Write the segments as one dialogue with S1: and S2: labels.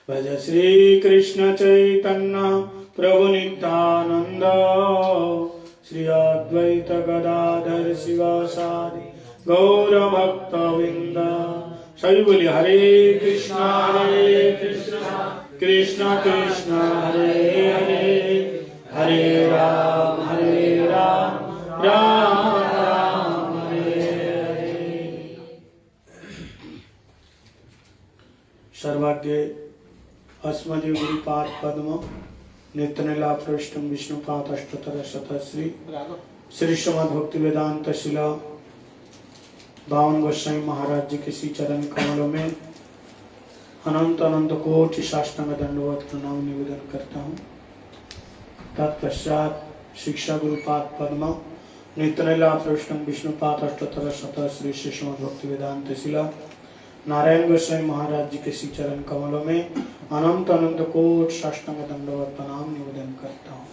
S1: भज श्री कृष्ण चैतन्य प्रभु नित्यानंद श्री अद्वैत गदाधर शिवासादि गौर भक्त वृंद। सभी बोलिए हरे कृष्णा कृष्ण कृष्ण हरे हरे, हरे राम राम राम हरे हरे। सर्वाग्य अस्मदीय गुरुपाद पद्म नित्यनीला पृष्ठम विष्णुपाद अष्टोत्तर शतश्री श्री श्रीमद् भक्ति वेदांत शिला बावन गोस्वामी महाराज जी के श्री चरण कमलों में अनंत अनंत कोटि साष्टांग दंडवत प्रणाम निवेदन करता हूँ। तत्पश्चात शिक्षा गुरुपाद पद्म नित्यनीला पृष्ठम विष्णुपाद अष्टोत्तर शतश्री श्री श्रीमद् भक्ति वेदांत शिला नारायण गोस्वामी महाराज जी के श्री चरण कमलों में अनंत अनंत कोट साष्टांग दंडवत प्रणाम निवेदन करता हूँ।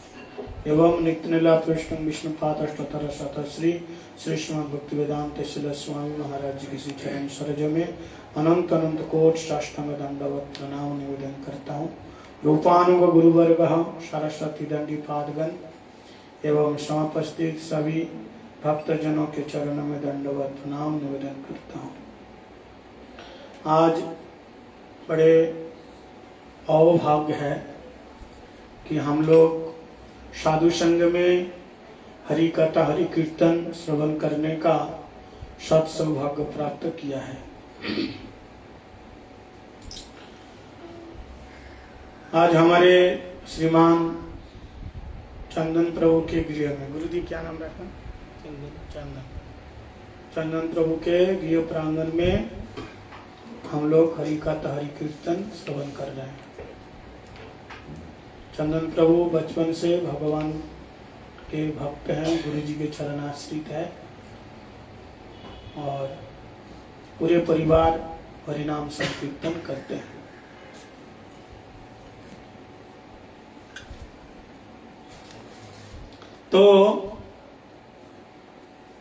S1: एवं नित्यनीला पृष्ठम विष्णुपाद अष्टोत्तर शतश्री श्री श्रीमद् भक्ति वेदांत शिला स्वामी महाराज जी के श्री चरण सरोज में अनंत अनंत कोट साष्टांग दंडवत प्रणाम निवेदन करता हूँ। रूपानुग गुरुवर्ग सरस्वती दंडी पादगण एवं समापस्थित सभी भक्तजनों के चरणों में दंडवत प्रणाम निवेदन करता हूँ। आज बड़े अवभाग्य है कि हम लोग साधु संघ में हरि कथा हरि कीर्तन श्रवण करने का सत सौभाग्य प्राप्त किया है। आज हमारे श्रीमान चंदन प्रभु के गृह में, गुरु जी क्या नाम रखा? चंदन प्रभु के गृह प्रांगण में हम लोग हरि कथा हरि कीर्तन श्रवण कर रहे हैं। चंदन प्रभु बचपन से भगवान के भक्त हैं, गुरु जी के चरणाश्रित है और पूरे परिवार हरिनाम संकीर्तन करते हैं। तो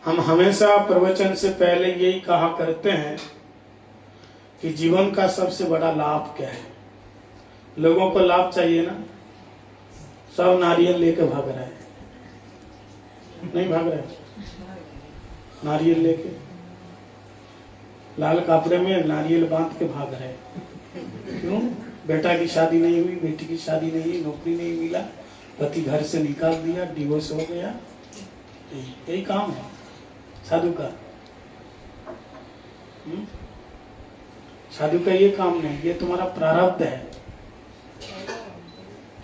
S1: हम हमेशा प्रवचन से पहले यही कहा करते हैं कि जीवन का सबसे बड़ा लाभ क्या है। लोगों को लाभ चाहिए ना, सब नारियल लेके भाग रहे हैं, नहीं भाग रहे? नारियल लेके लाल कपड़े में नारियल बांध के भाग रहे हैं। क्यों? बेटा की शादी नहीं हुई, बेटी की शादी नहीं हुई, नौकरी नहीं मिला, पति घर से निकाल दिया, डिवोर्स हो गया। यही काम है साधु का। साधु का ये काम नहीं, ये तुम्हारा प्रारब्ध है।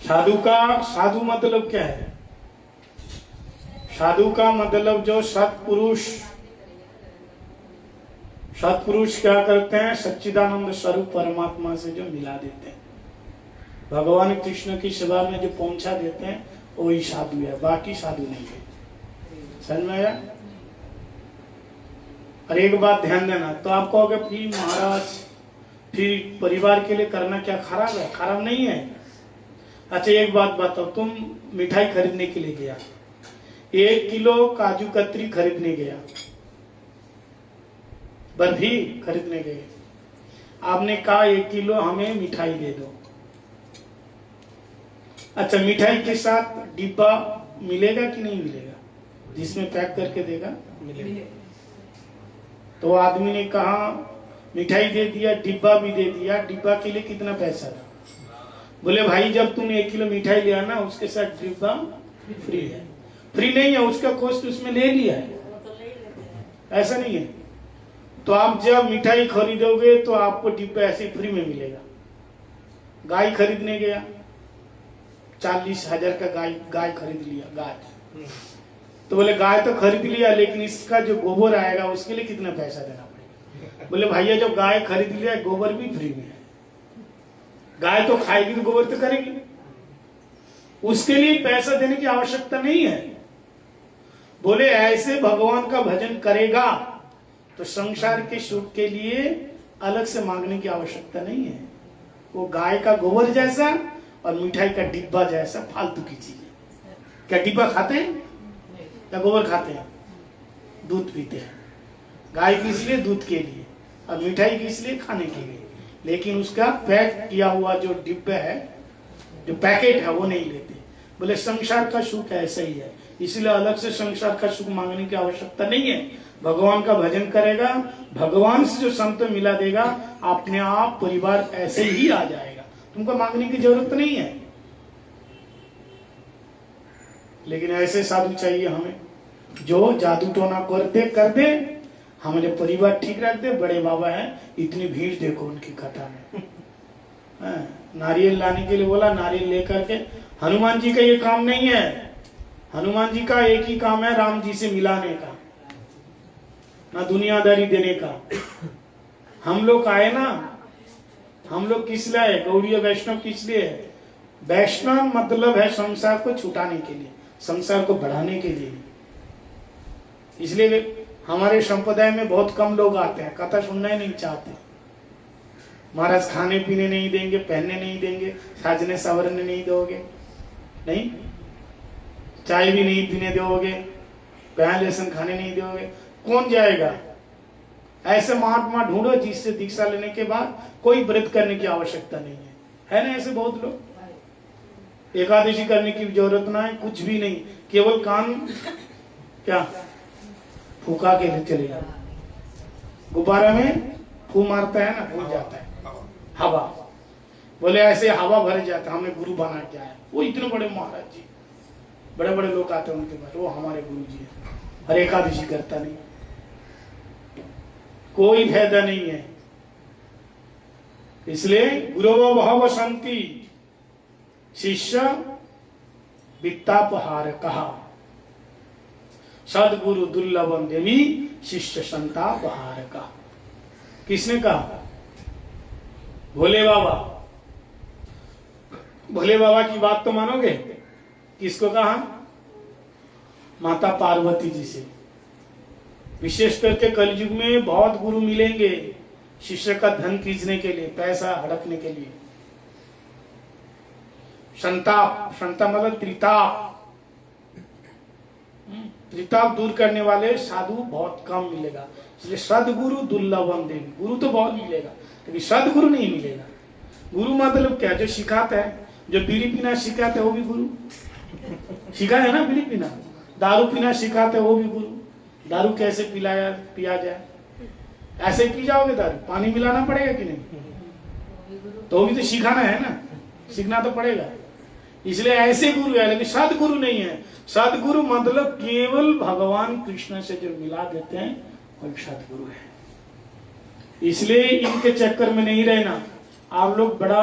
S1: साधु मतलब क्या है? साधु का मतलब जो सत्पुरुष क्या करते हैं? सच्चिदानंद स्वरूप परमात्मा से जो मिला देते हैं, भगवान कृष्ण की सेवा में जो पहुंचा देते हैं, वही साधु है, बाकी साधु नहीं है। समझ में आया? और एक बात ध्यान देना, तो आप कहोगे फिर महाराज फिर परिवार के लिए करना क्या खराब है? खराब नहीं है। अच्छा एक बात बताओ, तुम मिठाई खरीदने के लिए गया, 1 किलो काजू कतरी खरीदने गया, बर्फी खरीदने गए, आपने कहा 1 किलो हमें मिठाई दे दो। अच्छा मिठाई के साथ डिब्बा मिलेगा कि नहीं मिलेगा? जिसमें पैक करके देगा मिलेगा। तो आदमी ने कहा मिठाई दे दिया, डिब्बा भी दे दिया, डिब्बा के लिए कितना पैसा था? बोले भाई जब तुमने 1 किलो मिठाई लिया ना, उसके साथ डिब्बा फ्री है। फ्री नहीं है, उसका कॉस्ट उसमें ले लिया है, ऐसा नहीं है। तो आप जब मिठाई खरीदोगे तो आपको डिब्बा ऐसे फ्री में मिलेगा। गाय खरीदने गया, 40,000 का गाय खरीद लिया, गाय। तो बोले गाय तो खरीद लिया, लेकिन इसका जो गोबर आएगा उसके लिए कितना पैसा देना पड़ेगा? बोले भैया जब गाय खरीद लिया, गोबर भी फ्री में है। गाय तो खाएगी तो गोबर तो करेगी, उसके लिए पैसा देने की आवश्यकता नहीं है। बोले ऐसे भगवान का भजन करेगा तो संसार के सुख के लिए अलग से मांगने की आवश्यकता नहीं है। वो गाय का गोबर जैसा और मिठाई का डिब्बा जैसा फालतू की चीज है। क्या डिब्बा खाते हैं या गोबर खाते हैं? दूध पीते हैं। गाय किस लिए? दूध के लिए। और मिठाई किस लिए? खाने के लिए। लेकिन उसका पैक किया हुआ जो डिब्बे है, जो पैकेट है, वो नहीं लेते। बोले संसार का सुख ऐसा ही है, इसलिए अलग से संसार का सुख मांगने की आवश्यकता नहीं है। भगवान का भजन करेगा, भगवान से जो संत मिला देगा, अपने आप परिवार ऐसे ही आ जाएगा, तुमको मांगने की जरूरत नहीं है। लेकिन ऐसे साधु चाहिए हमें, जो जादू टोना कर दे, हमारे परिवार ठीक रख दे। बड़े बाबा है, इतनी भीड़ देखो उनकी कथा में। नारियल लाने के लिए बोला, नारियल लेकर के, हनुमान जी का ये काम नहीं है। हनुमान जी का एक ही काम है, राम जी से मिलाने का, ना दुनियादारी देने का। हम लोग आए ना, हम लोग किस लिए आए? गौड़ीय वैष्णव किस लिए है? वैष्णव मतलब है संसार को छुटाने के लिए, संसार को बढ़ाने के लिए। इसलिए हमारे संप्रदाय में बहुत कम लोग आते हैं, कथा सुनना ही नहीं चाहते। महाराज खाने पीने नहीं देंगे, पहनने नहीं देंगे, साजने संवरने नहीं दोगे, नहीं, चाय भी नहीं पीने दोगे, प्याज लहसुन खाने नहीं दोगे, कौन जाएगा? ऐसे महात्मा ढूंढो जिससे दीक्षा लेने के बाद कोई व्रत करने की आवश्यकता नहीं है ना? ऐसे बहुत लोग, एकादशी करने की जरूरत ना है, कुछ भी नहीं, केवल कान क्या फूका के लिए चले जाओ। गुब्बारा में फू मारता है ना, फूल जाता है हवा। बोले ऐसे हवा भर जाता, हमें गुरु बना क्या है? वो इतने बड़े महाराज जी, बड़े बड़े लोग आते हैं उनके पास, वो हमारे गुरु जी है, हर एकादशी करता नहीं, कोई फायदा नहीं है। इसलिए गुरु भाव शांति, शिष्य वित्तापहार कहा, सदगुरु दुर्लभम देवी शिष्य संतापहार कहा। किसने कहा? भोले बाबा। भोले बाबा की बात तो मानोगे? किसको कहा? माता पार्वती जी से। विशेष करके कलयुग में बहुत गुरु मिलेंगे शिष्य का धन खींचने के लिए, पैसा हड़पने के लिए। संताप, संताप मतलब त्रिताप, त्रिताप दूर करने वाले साधु बहुत कम मिलेगा। इसलिए सदगुरु दुर्लभम देवी, गुरु तो बहुत मिलेगा लेकिन सदगुरु नहीं मिलेगा। गुरु मतलब क्या? जो सिखाता है, जो बीड़ी पीना सिखाता है वो भी गुरु, सिखा है ना बीड़ी पीना। दारू पीना सिखाता है वो भी गुरु, दारू कैसे पिया जाए, ऐसे पी जाओगे दारू, पानी मिलाना पड़ेगा कि नहीं? तो भी तो सिखाना है ना, सीखना तो पड़ेगा। इसलिए ऐसे गुरु है, लेकिन सदगुरु नहीं है। सदगुरु मतलब केवल भगवान कृष्ण से जो मिला देते हैं वही सदगुरु है। इसलिए इनके चक्कर में नहीं रहना। आप लोग बड़ा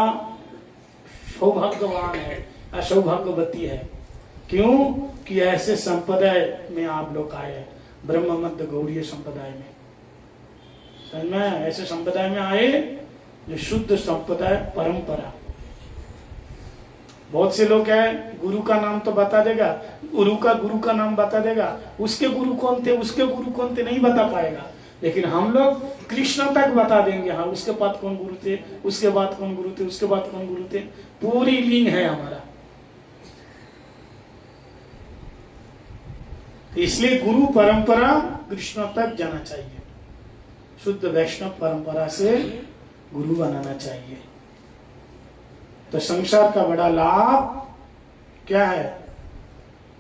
S1: सौभाग्यवान है, असौभाग्यवती है। क्यों कि ऐसे संप्रदाय में आप लोग आए हैं, ब्रह्म मध्य गौड़ीय संप्रदाय में। समझ में? ऐसे संप्रदाय में आए जो शुद्ध संप्रदाय परंपरा। बहुत से लोग हैं, गुरु का नाम तो बता देगा, गुरु का नाम बता देगा, उसके गुरु कौन थे, उसके गुरु कौन थे नहीं बता पाएगा। लेकिन हम लोग कृष्ण तक बता देंगे, हाँ उसके बाद कौन गुरु थे, उसके बाद कौन गुरु थे, उसके बाद कौन गुरु थे, पूरी लिंक है हमारा। इसलिए गुरु परंपरा कृष्ण तक जाना चाहिए, शुद्ध वैष्णव परंपरा से गुरु बनाना चाहिए। तो संसार का बड़ा लाभ क्या है?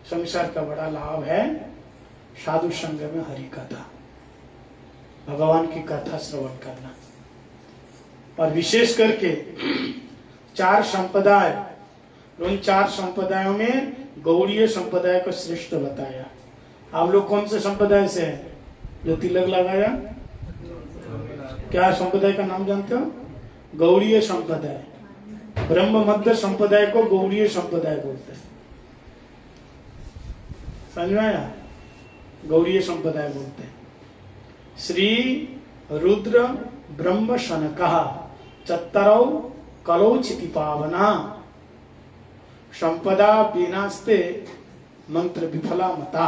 S1: संसार का बड़ा लाभ है साधु संग में हरि कथा, भगवान की कथा श्रवण करना। और विशेष करके 4 संप्रदाय, उन 4 संप्रदायों में गौड़ीय संप्रदाय को श्रेष्ठ बताया। आप लोग कौन से संप्रदाय से हैं जो तिलक लगाया? क्या संप्रदाय का नाम जानते हो? गौड़ीय संप्रदाय। ब्रह्म मध्य संप्रदाय को गौड़ीय संप्रदाय बोलते हैं। समझ में आया? गौड़ीय संप्रदाय बोलते हैं। श्री रुद्र ब्रह्म शनकः चत्तरौ कलौ चिति पावना संपदा विनास्ते मंत्र विफला मता।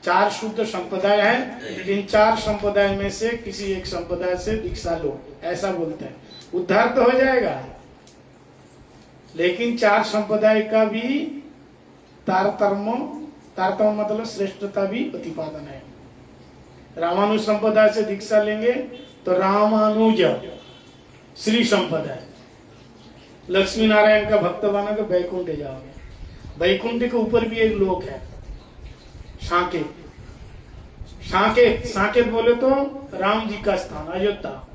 S1: 4 शुद्ध संप्रदाय है, इन 4 संप्रदाय में से किसी एक संप्रदाय से दीक्षा लो, ऐसा बोलते हैं। उद्धार तो हो जाएगा, लेकिन 4 संप्रदाय का भी तारतम्य मतलब श्रेष्ठता भी प्रतिपादन है। रामानुज संप्रदाय से दीक्षा लेंगे तो रामानुज श्री संपदा। लक्ष्मी नारायण का भक्त बनोगे वैकुंठ जाओगे। वैकुंठ के ऊपर भी एक लोक है साकेत। साकेत साकेत बोले तो राम जी का स्थान अयोध्या।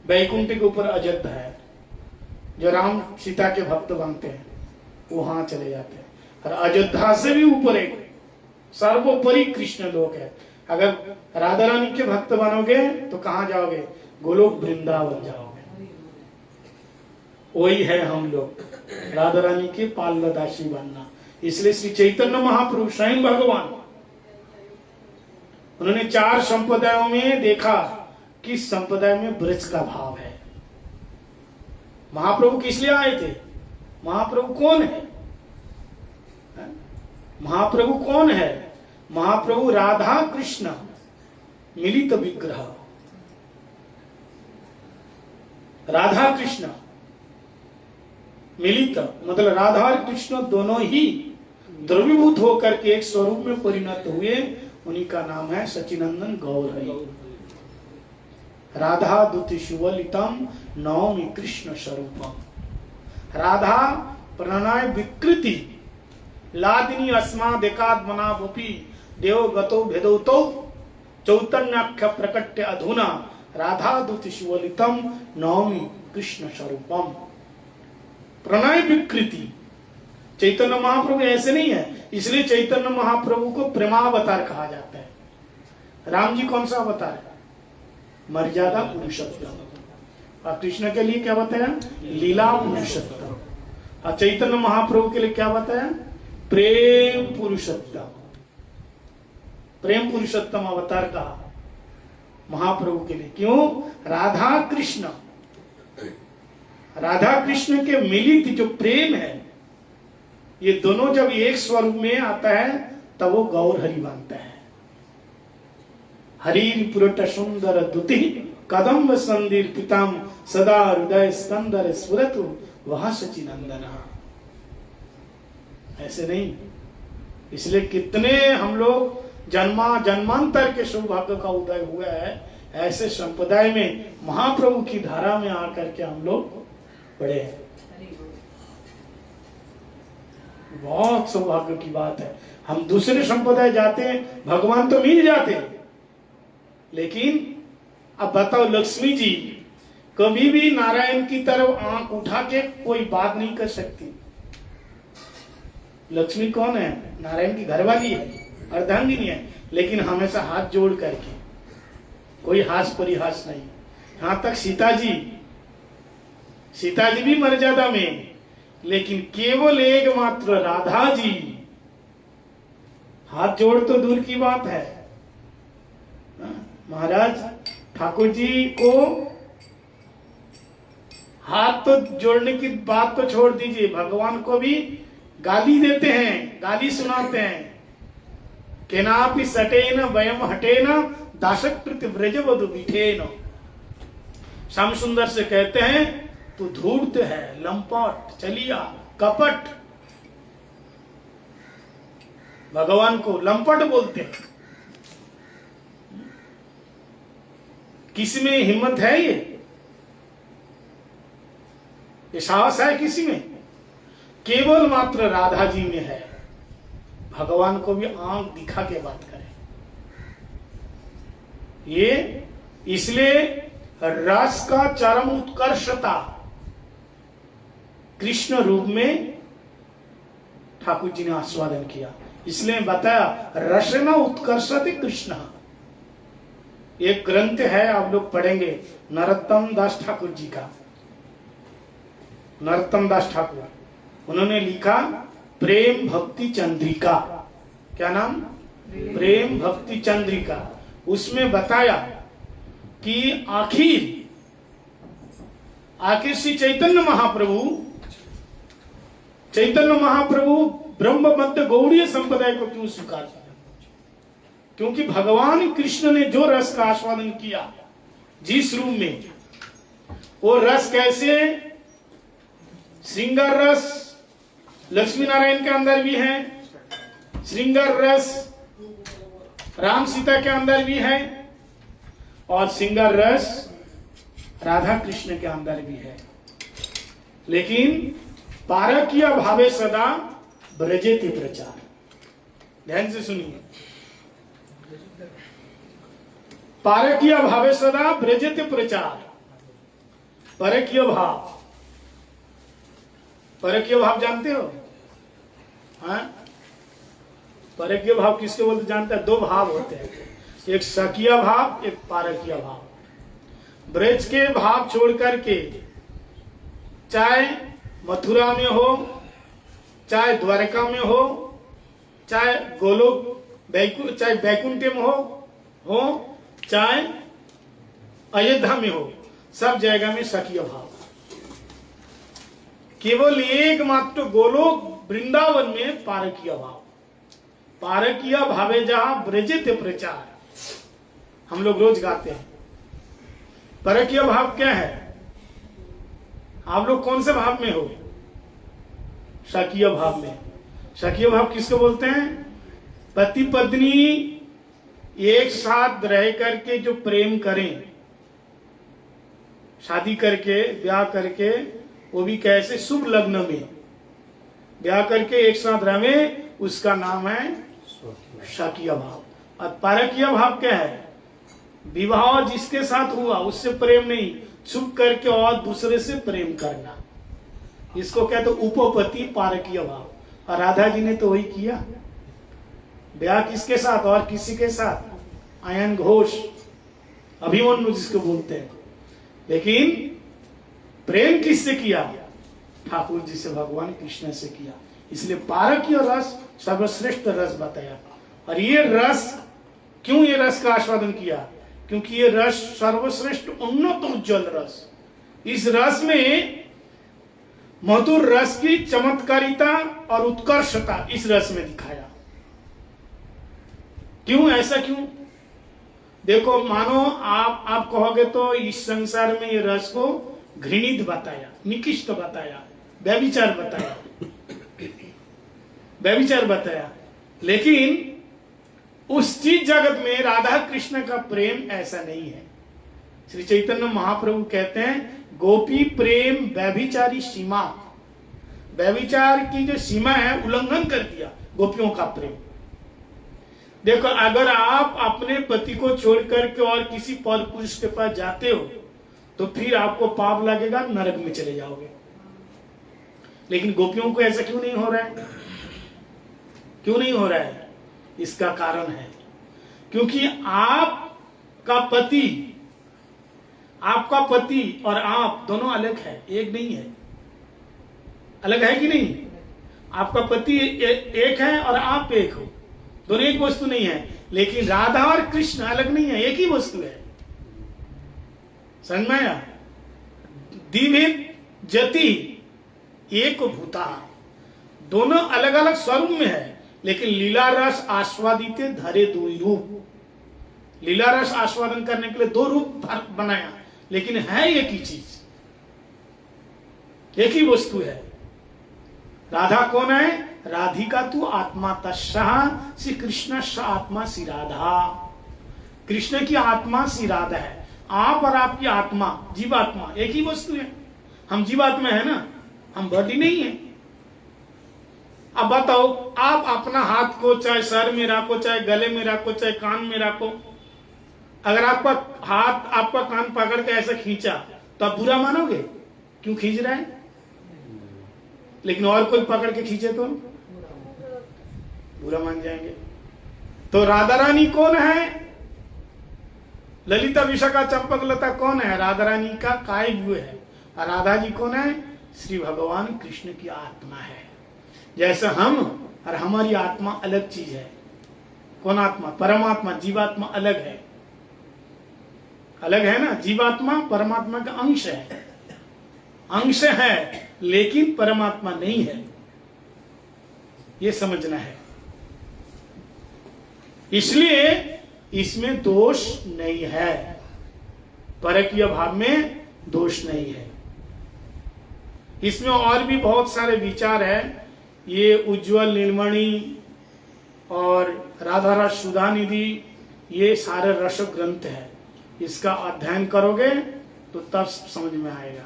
S1: वैकुंठ के ऊपर अयोध्या है। जो राम सीता के भक्त बनते हैं वहां चले जाते हैं। और अयोध्या से भी ऊपर एक सर्वोपरि कृष्ण लोक है। अगर राधा रानी के भक्त बनोगे तो कहां जाओगे? गोलोक वृंदावन जाओगे। वही है हम लोग, राधा रानी के पाल्यदासी बनना। इसलिए श्री चैतन्य महाप्रभु स्वयं भगवान उन्होंने 4 संप्रदायों में देखा कि संप्रदाय में ब्रज का भाव है। महाप्रभु किस लिए आए थे? महाप्रभु कौन है? महाप्रभु कौन है? महाप्रभु राधा कृष्ण मिलित विग्रह। राधा कृष्ण मिलित मतलब राधा और कृष्ण दोनों ही द्रवीभूत होकर के एक स्वरूप में परिणत हुए। उन्हीं का नाम है सचिनंदन गौर हरि। राधा दुति शुवलितम नौमी कृष्ण स्वरूपम। राधा प्रणय विकृति लादिनी अस्मादेकात्मना वपि देव गतो भेदौतो चैतन्याख्य प्रकट्य अधुना राधा दुति शुवलितम नौमी कृष्ण स्वरूपम। प्रणय विकृति चैतन्य महाप्रभु ऐसे नहीं है, इसलिए चैतन्य महाप्रभु को प्रेमावतार कहा जाता है। राम जी कौन सा अवतार है? मर्यादा पुरुषोत्तम। और कृष्ण के लिए क्या बताया? लीला पुरुषोत्तम। और चैतन्य महाप्रभु के लिए क्या बताया? प्रेम पुरुषोत्तम। प्रेम पुरुषोत्तम अवतार कहा महाप्रभु के लिए। क्यों? राधा कृष्ण, राधा कृष्ण के मिलित जो प्रेम है, ये दोनों जब एक स्वरूप में आता है तब वो गौर हरि बनता है। हरि पुरट सुंदर दुति कदम्ब संदीर पिताम सदा हृदय स्कंदर स्फुरतु वह सचिनंदन। ऐसे नहीं। इसलिए कितने हम लोग जन्मांतर के सौभाग्य का उदय हुआ है। ऐसे संप्रदाय में महाप्रभु की धारा में आकर के हम लोग बड़े हैं। बहुत सौभाग्य की बात है। हम दूसरे संप्रदाय जाते हैं, भगवान तो मिल जाते हैं, लेकिन अब बताओ लक्ष्मी जी कभी भी नारायण की तरफ आंख उठा के कोई बात नहीं कर सकती। लक्ष्मी कौन है? नारायण की घरवाली है, अर्धांगिनी है, लेकिन हमेशा हाथ जोड़ करके, कोई हास परिहास नहीं। यहां तक सीता जी भी मर्यादा में, लेकिन केवल एक मात्र राधा जी हाथ जोड़ तो दूर की बात है। महाराज ठाकुर जी को हाथ तो जोड़ने की बात तो छोड़ दीजिए, भगवान को भी गाली देते हैं, गाली सुनाते हैं। केनापि सटेन वयम हटेन दासकृत व्रजवधु बिठेन। श्याम सुंदर से कहते हैं तू धूर्त है, लंपट, चलिया, कपट। भगवान को लंपट बोलते हैं। किसी में हिम्मत है? ये साहस है किसी में? केवल मात्र राधा जी में है। भगवान को भी आंख दिखा के बात करें। ये इसलिए रस का चरम उत्कर्षता कृष्ण रूप में ठाकुर जी ने आस्वादन किया। इसलिए बताया रसना उत्कर्षते कृष्ण। एक ग्रंथ है, आप लोग पढ़ेंगे, नरोत्तम दास ठाकुर जी का। नरोत्तम दास ठाकुर, उन्होंने लिखा प्रेम भक्ति चंद्रिका। क्या नाम? प्रेम भक्ति चंद्रिका। उसमें बताया कि आखिर श्री चैतन्य महाप्रभु ब्रह्म मध्य गौड़ीय संप्रदाय को क्यों स्वीकार किया? क्योंकि भगवान कृष्ण ने जो रस का आस्वादन किया जिस रूप में, वो रस कैसे? श्रृंगार रस लक्ष्मी नारायण के अंदर भी है, श्रृंगार रस राम सीता के अंदर भी है, और श्रृंगार रस राधा कृष्ण के अंदर भी है। लेकिन पारकीय भावे सदा ब्रजेति प्रचार। ध्यान से सुनिए, पारकीय भावे सदा ब्रजेति प्रचार। परकीय भाव, परकीय भाव जानते हो? हाँ, परकीय भाव किसके बोलते जानते हैं? दो भाव होते हैं, एक सकीय भाव, एक पारकीय भाव। ब्रज के भाव छोड़ करके चाहे मथुरा में हो, चाहे द्वारका में हो, चाहे गोलोक चाहे वैकुंठ में हो चाहे अयोध्या में हो, सब जगह में सकीय भाव। केवल एकमात्र गोलोक वृंदावन में पारकीय भाव। पारकीय भावे जहां ब्रजित प्रचार, हम लोग रोज गाते हैं। परकीय भाव क्या है? आप लोग कौन से भाव में हो? सकीय भाव में। सकीय भाव किसको बोलते हैं? पति पत्नी एक साथ रह करके जो प्रेम करें, शादी करके ब्याह करके, वो भी कैसे? शुभ लग्न में ब्याह करके एक साथ रहे, उसका नाम है सकीय भाव। और परकीय भाव क्या है? विवाह जिसके साथ हुआ उससे प्रेम नहीं, छुप करके और दूसरे से प्रेम करना, इसको कहते उपपति पारकीय भाव। और राधा जी ने तो वही किया। ब्याह किसके साथ? और किसी के साथ? आयन घोष, अभिमन्यु जिसको बोलते हैं। लेकिन प्रेम किससे किया? ठाकुर जी से, भगवान कृष्ण से किया। इसलिए पारकीय रस सर्वश्रेष्ठ रस बताया। और ये रस, क्यों ये रस का आस्वादन किया? क्योंकि ये रस सर्वश्रेष्ठ उन्नत उज्जवल रस। इस रस में मधुर रस की चमत्कारिता और उत्कर्षता इस रस में दिखाया। क्यों? ऐसा क्यों? देखो, मानो आप कहोगे तो इस संसार में ये रस को घृणित बताया, निकृष्ट बताया, व्यभिचार बताया, व्यभिचार बताया। लेकिन उस चीज जगत में राधा कृष्ण का प्रेम ऐसा नहीं है। श्री चैतन्य महाप्रभु कहते हैं, गोपी प्रेम व्यभिचारी सीमा। व्यभिचार की जो सीमा है उल्लंघन कर दिया गोपियों का प्रेम। देखो, अगर आप अपने पति को छोड़ करके और किसी पर पुरुष के पास जाते हो तो फिर आपको पाप लगेगा, नरक में चले जाओगे। लेकिन गोपियों को ऐसा क्यों नहीं हो रहा है? क्यों नहीं हो रहा है? इसका कारण है क्योंकि आपका पति और आप दोनों अलग है, एक नहीं है। अलग है कि नहीं? आपका पति एक है और आप एक हो, दोनों एक वस्तु नहीं है। लेकिन राधा और कृष्ण अलग नहीं है, एक ही वस्तु है। समझ में आया? द्विविध जति एक भूता, दोनों अलग अलग स्वरूप में है, लेकिन लीला रस आस्वादित धरे दो रूप। लीला रस आस्वादन करने के लिए दो रूप बनाया, लेकिन है एक ही चीज, एक ही वस्तु है। राधा कौन है? राधिका तू आत्मा तस्साह, श्री कृष्ण स आत्मा श्री राधा। कृष्ण की आत्मा श्री राधा है। आप और आपकी आत्मा, जीवात्मा एक ही वस्तु है। हम जीवात्मा है ना, हम बॉडी नहीं है। अब बताओ, आप अपना हाथ को चाहे सर में रखो, चाहे गले में रखो, चाहे कान में रखो, अगर आपका हाथ आपका कान पकड़ के ऐसा खींचा तो आप बुरा मानोगे? क्यों खींच रहा है? लेकिन और कोई पकड़ के खींचे तो बुरा मान जाएंगे। तो राधा रानी कौन है? ललिता विशाखा चंपक लता कौन है? राधा रानी का काय व्यू है। और राधा जी कौन है? श्री भगवान कृष्ण की आत्मा है। जैसे हम और हमारी आत्मा अलग चीज है। कौन आत्मा? परमात्मा। जीवात्मा अलग है, अलग है ना। जीवात्मा परमात्मा का अंश है, अंश है, लेकिन परमात्मा नहीं है। ये समझना है। इसलिए इसमें दोष नहीं है, परकीय भाव में दोष नहीं है। इसमें और भी बहुत सारे विचार है। ये उज्ज्वल नीलमणि और राधा रस सुधा निधि, ये सारे रस ग्रंथ है। इसका अध्ययन करोगे तो तब समझ में आएगा।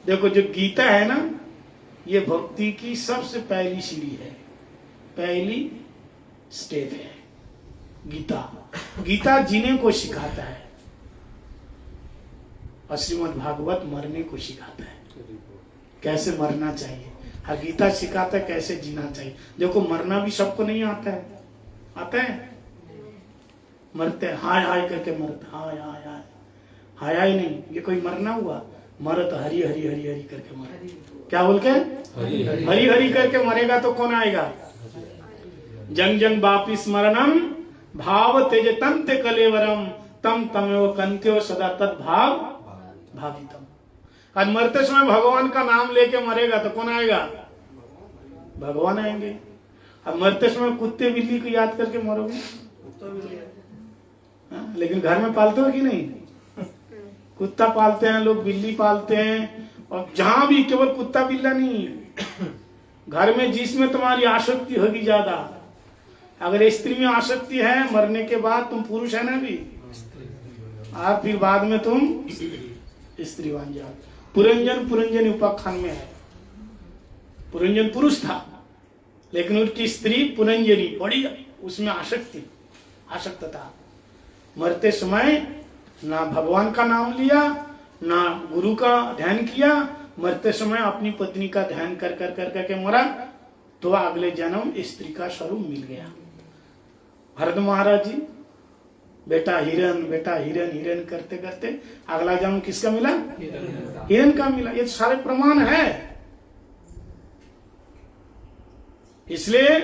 S1: देखो जो गीता है ना, ये भक्ति की सबसे पहली सीढ़ी है, पहली स्टेप है गीता। गीता जीने को सिखाता है और श्रीमद् भागवत मरने को सिखाता है, कैसे मरना चाहिए। हाँ, गीता सिखाता है कैसे जीना चाहिए। देखो मरना भी सबको नहीं आता है, आता है? मरते हैं हाय हाय करके मरते, हाय हाय हाय, हाय हाय नहीं, ये कोई मरना हुआ? मर तो हरी हरी हरी हरी करके मर, क्या बोल के हरी हरी करके मरेगा तो कौन आएगा? जंग जंग बापी स्मरणम भाव तेज तम ते कलेवरम तम तमेव कंत्यो सदा तद भाव भावितम। आज मरते समय भगवान का नाम लेके मरेगा तो कौन आएगा? भगवान आएंगे। अब मरते समय कुत्ते बिल्ली को याद करके मरोगे? लेकिन घर में पालते हो कि नहीं? कुत्ता पालते हैं लोग, बिल्ली पालते हैं, और जहां भी केवल कुत्ता बिल्ला नहीं, घर में जिसमें तुम्हारी आसक्ति होगी ज्यादा, अगर स्त्री में आसक्ति है, मरने के बाद तुम पुरुष है ना भी, और फिर बाद में तुम स्त्री बन जाओ। पुरंजन पुरंजन उपाख्यान में है, पुरंजन पुरुष था लेकिन उसकी स्त्री पुरंजनी, बड़ी उसमें आसक्त था। मरते समय ना भगवान का नाम लिया, ना गुरु का ध्यान किया, मरते समय अपनी पत्नी का ध्यान कर कर कर करके मरा, तो अगले जन्म स्त्री का स्वरूप मिल गया। भरत महाराज जी बेटा हिरन, बेटा हिरन, हिरन करते करते अगला जन्म किसका मिला? हिरन का मिला। ये सारे प्रमाण है। इसलिए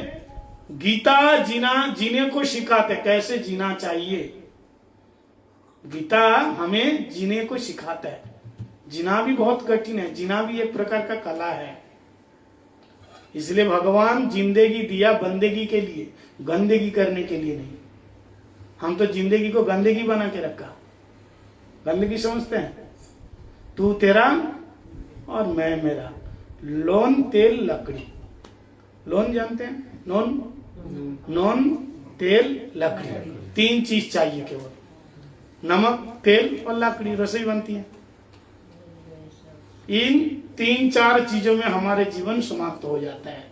S1: गीता जीने को सिखाते, कैसे जीना चाहिए। गीता हमें जीने को सिखाता है। जीना भी बहुत कठिन है, जीना भी एक प्रकार का कला है। इसलिए भगवान जिंदगी दिया बंदगी के लिए, गंदगी करने के लिए नहीं। हम तो जिंदगी को गंदगी बना के रखा। गंदगी समझते हैं? तू तेरा और मैं मेरा, लोन तेल लकड़ी। लोन जानते हैं? नॉन तेल लकड़ी, तीन चीज चाहिए केवल, नमक तेल और लकड़ी, रसोई बनती है। इन तीन चार चीजों में हमारे जीवन समाप्त हो जाता है।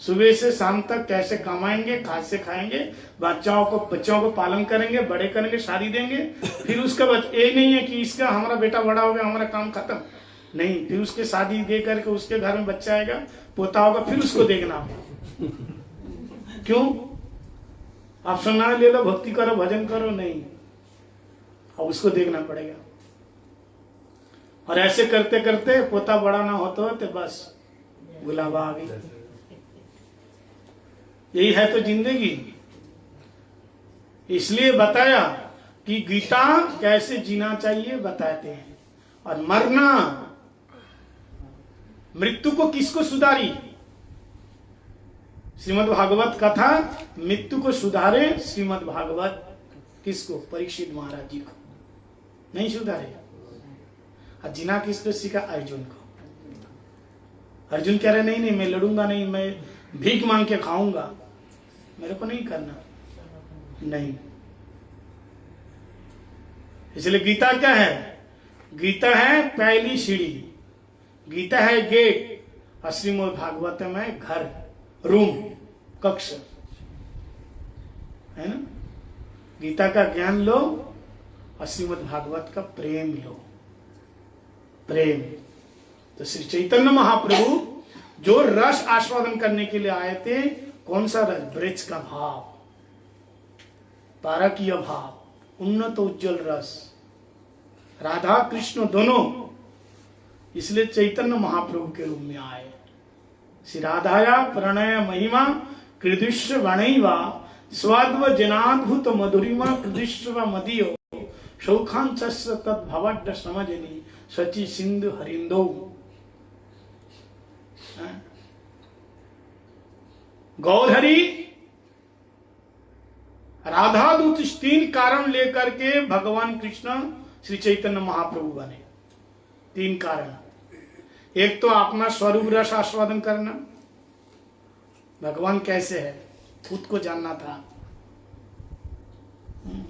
S1: सुबह से शाम तक कैसे कमाएंगे, कैसे खाएंगे, बच्चों को पालन करेंगे, बड़े करेंगे, शादी देंगे, फिर उसका ये नहीं है कि इसका हमारा बेटा बड़ा हो गया हमारा काम खत्म, नहीं, फिर उसके शादी दे करके उसके घर में बच्चा आएगा, पोता होगा, फिर उसको देखना। क्यों? आप सुना ले लो, भक्ति करो, भजन करो, नहीं, अब उसको देखना पड़ेगा। और ऐसे करते करते पोता बड़ा ना होता तो बस गुलाबा आ गई। यही है तो जिंदगी। इसलिए बताया कि गीता कैसे जीना चाहिए बताते हैं। और मरना, मृत्यु को किसको सुधारी? श्रीमद् भागवत कथा मृत्यु को सुधारे। श्रीमद् भागवत किसको? परीक्षित महाराज जी को नहीं सुधारे। और जीना किसको सीखा? अर्जुन को। अर्जुन कह रहे नहीं मैं लड़ूंगा नहीं, मैं भीख मांग के खाऊंगा, मेरे को नहीं करना, नहीं। इसलिए गीता क्या है? गीता है पहली सीढ़ी, गीता है गेट, और श्रीमद् भागवत में घर, रूम, कक्ष है ना। गीता का ज्ञान लो और श्रीमद् भागवत का प्रेम लो। प्रेम तो श्री चैतन्य महाप्रभु जो रस आस्वादन करने के लिए आए थे, कौन सा रस? ब्रज का भाव, तारकीय भाव, उन्नत उज्जवल रस, राधा कृष्ण दोनों। इसलिए चैतन्य महाप्रभु के रूप में आए। श्री राधाया प्रणय महिमा कृदिश्व वणैवा स्वाद्व जनाद्भुत मधुरिमा कृदिश्व मदीयो शौखांचस्य तद्भवड्ड समजनी सची सिंधु हरिंदो। गौधरी राधा दूत, तीन कारण लेकर के भगवान कृष्ण श्री चैतन्य महाप्रभु बने। तीन कारण। एक तो अपना स्वरूप रस आस्वादन करना, भगवान कैसे है खुद को जानना था।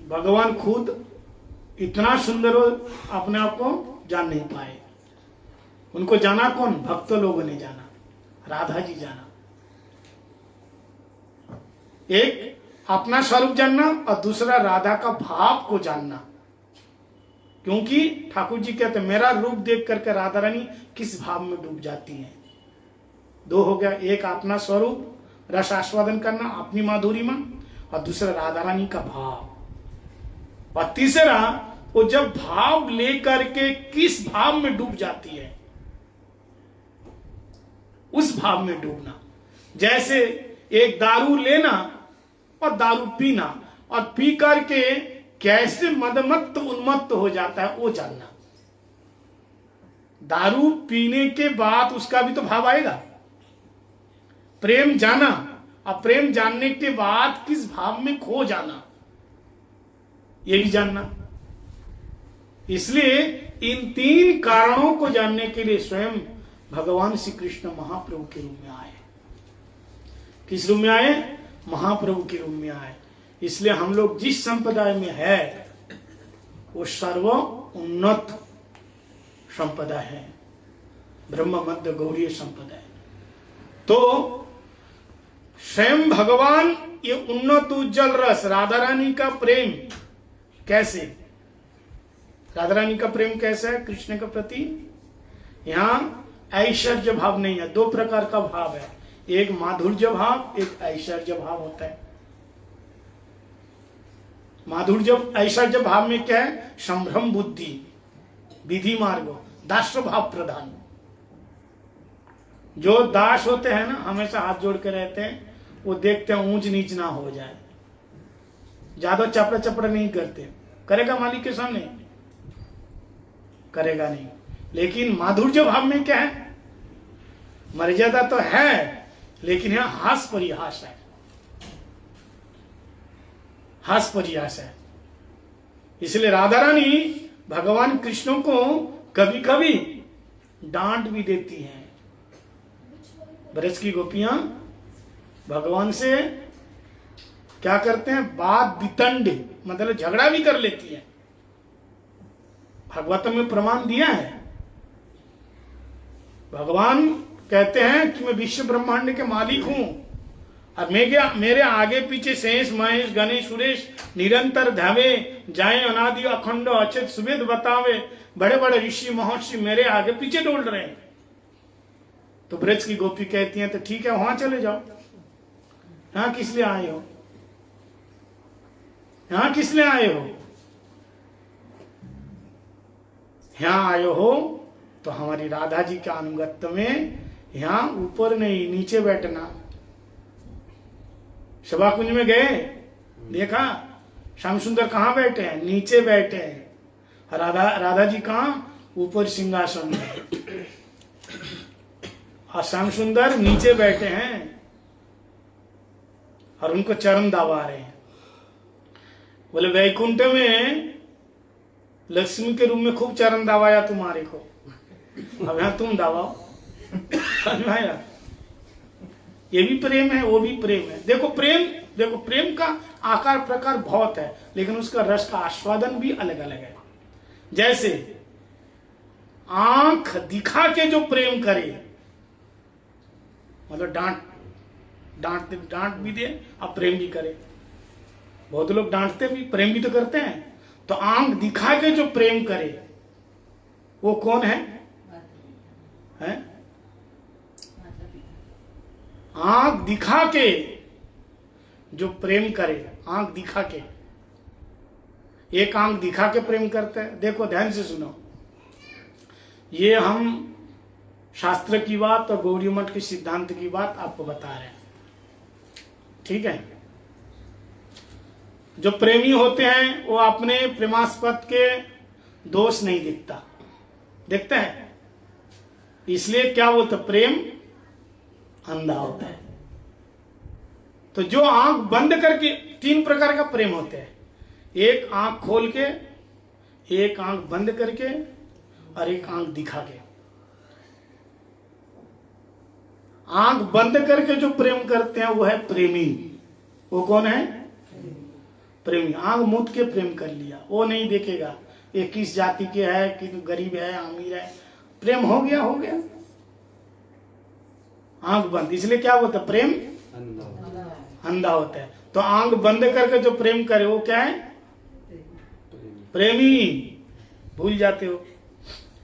S1: भगवान खुद इतना सुंदर हो अपने आप को जान नहीं पाए। उनको जाना कौन? भक्तों लोगों ने जाना, राधा जी जाना। एक अपना स्वरूप जानना और दूसरा राधा का भाव को जानना। क्योंकि ठाकुर जी कहते हैं मेरा रूप देख करके राधा रानी किस भाव में डूब जाती हैं। दो हो गया, एक अपना स्वरूप रस आस्वादन करना, अपनी माधुरी में, और दूसरा राधा रानी का भाव, और तीसरा वो जब भाव लेकर के किस भाव में डूब जाती है, उस भाव में डूबना। जैसे एक दारू लेना और दारू पीना, और पी करके कैसे मदमत्त उन्मत्त हो जाता है वो जानना। दारू पीने के बाद उसका भी तो भाव आएगा। प्रेम जाना, और प्रेम जानने के बाद किस भाव में खो जाना, ये भी जानना। इसलिए इन तीन कारणों को जानने के लिए स्वयं भगवान श्री कृष्ण महाप्रभु के रूप में आए। किस रूप में आए? महाप्रभु के रूप में आए। इसलिए हम लोग जिस संप्रदाय में है वो सर्व उन्नत संप्रदाय है, ब्रह्म मध्य गौड़ीय संप्रदाय। तो स्वयं भगवान ये उन्नत उज्जवल रस राधा रानी का प्रेम कैसे, राधा रानी का प्रेम कैसा है कृष्ण के प्रति? यहां ऐश्वर्य भाव नहीं है। दो प्रकार का भाव है, एक माधुर्य भाव, एक ऐश्वर्य भाव होता है। माधुर्य ऐश्वर्य भाव में क्या है? संभ्रम बुद्धि, विधि मार्ग, दास भाव प्रधान। जो दास होते हैं ना, हमेशा हाथ जोड़ के रहते हैं, वो देखते हैं ऊंच नीच ना हो जाए, ज्यादा चपड़ा चपड़ा नहीं करते। करेगा मालिक के सामने? करेगा नहीं। लेकिन माधुर्य भाव में क्या है? मर्यादा तो है, लेकिन यहां हास परिहास है, हास परिहास है। इसलिए राधा रानी भगवान कृष्ण को कभी कभी डांट भी देती हैं। ब्रज की गोपियां भगवान से क्या करते हैं? बात वितंड, मतलब झगड़ा भी कर लेती हैं। भागवत में प्रमाण दिया है। भगवान कहते हैं कि मैं विश्व ब्रह्मांड के मालिक हूं, और मेरे आगे पीछे शेष महेश गणेश सुरेश निरंतर धावे जाए, अनादि अखंड अच्युत सुवेद बतावे, बड़े बड़े ऋषि महर्षि मेरे आगे पीछे डोल रहे हैं। तो ब्रज की गोपी कहती हैं तो ठीक है वहां चले जाओ, यहां किस लिए आए हो? यहां किस लिए आए हो? यहां आए हो तो हमारी राधा जी के अनुगत्य में यहां ऊपर नहीं नीचे बैठना। सभा कुंज में गए, देखा श्याम सुंदर कहां बैठे हैं? नीचे बैठे हैं। राधा जी कहां? ऊपर सिंहासन में, और श्याम सुंदर नीचे बैठे हैं और उनको चरण दबा रहे हैं। बोले वैकुंठ में लक्ष्मी के रूप में खूब चरण दबाया तुम्हारे को, अब यहां तुम दबाओ। समझ में आया? ये भी प्रेम है, वो भी प्रेम है। देखो प्रेम का आकार प्रकार बहुत है, लेकिन उसका रस का आस्वादन भी अलग अलग है। जैसे आंख दिखा के जो प्रेम करे, मतलब डांट भी दे और प्रेम भी करे। बहुत लोग डांटते भी प्रेम भी तो करते हैं। तो आंख दिखा के जो प्रेम करे वो कौन है? आंख दिखा के जो प्रेम करे, आंख दिखा के, एक आंख दिखा के प्रेम करते हैं। देखो ध्यान से सुनो, ये हम शास्त्र की बात और गौड़ी मठ के सिद्धांत की बात आपको बता रहे हैं, ठीक है? जो प्रेमी होते हैं वो अपने प्रेमास्पद के दोष नहीं देखते हैं। इसलिए क्या बोलते? प्रेम अंधा होता है। तो जो आंख बंद करके, तीन प्रकार का प्रेम होते हैं, एक आंख खोल के, एक आंख बंद करके, और एक आंख दिखा के। आंख बंद करके जो प्रेम करते हैं वो है प्रेमी। वो कौन है? प्रेमी। आंख मूंद के प्रेम कर लिया, वो नहीं देखेगा ये किस जाति के है, कि गरीब है अमीर है, प्रेम हो गया हो गया। आंख बंद, इसलिए क्या होता है, प्रेम अंधा होता है। तो आंख बंद करके जो प्रेम करे वो क्या है, प्रेमी। भूल जाते हो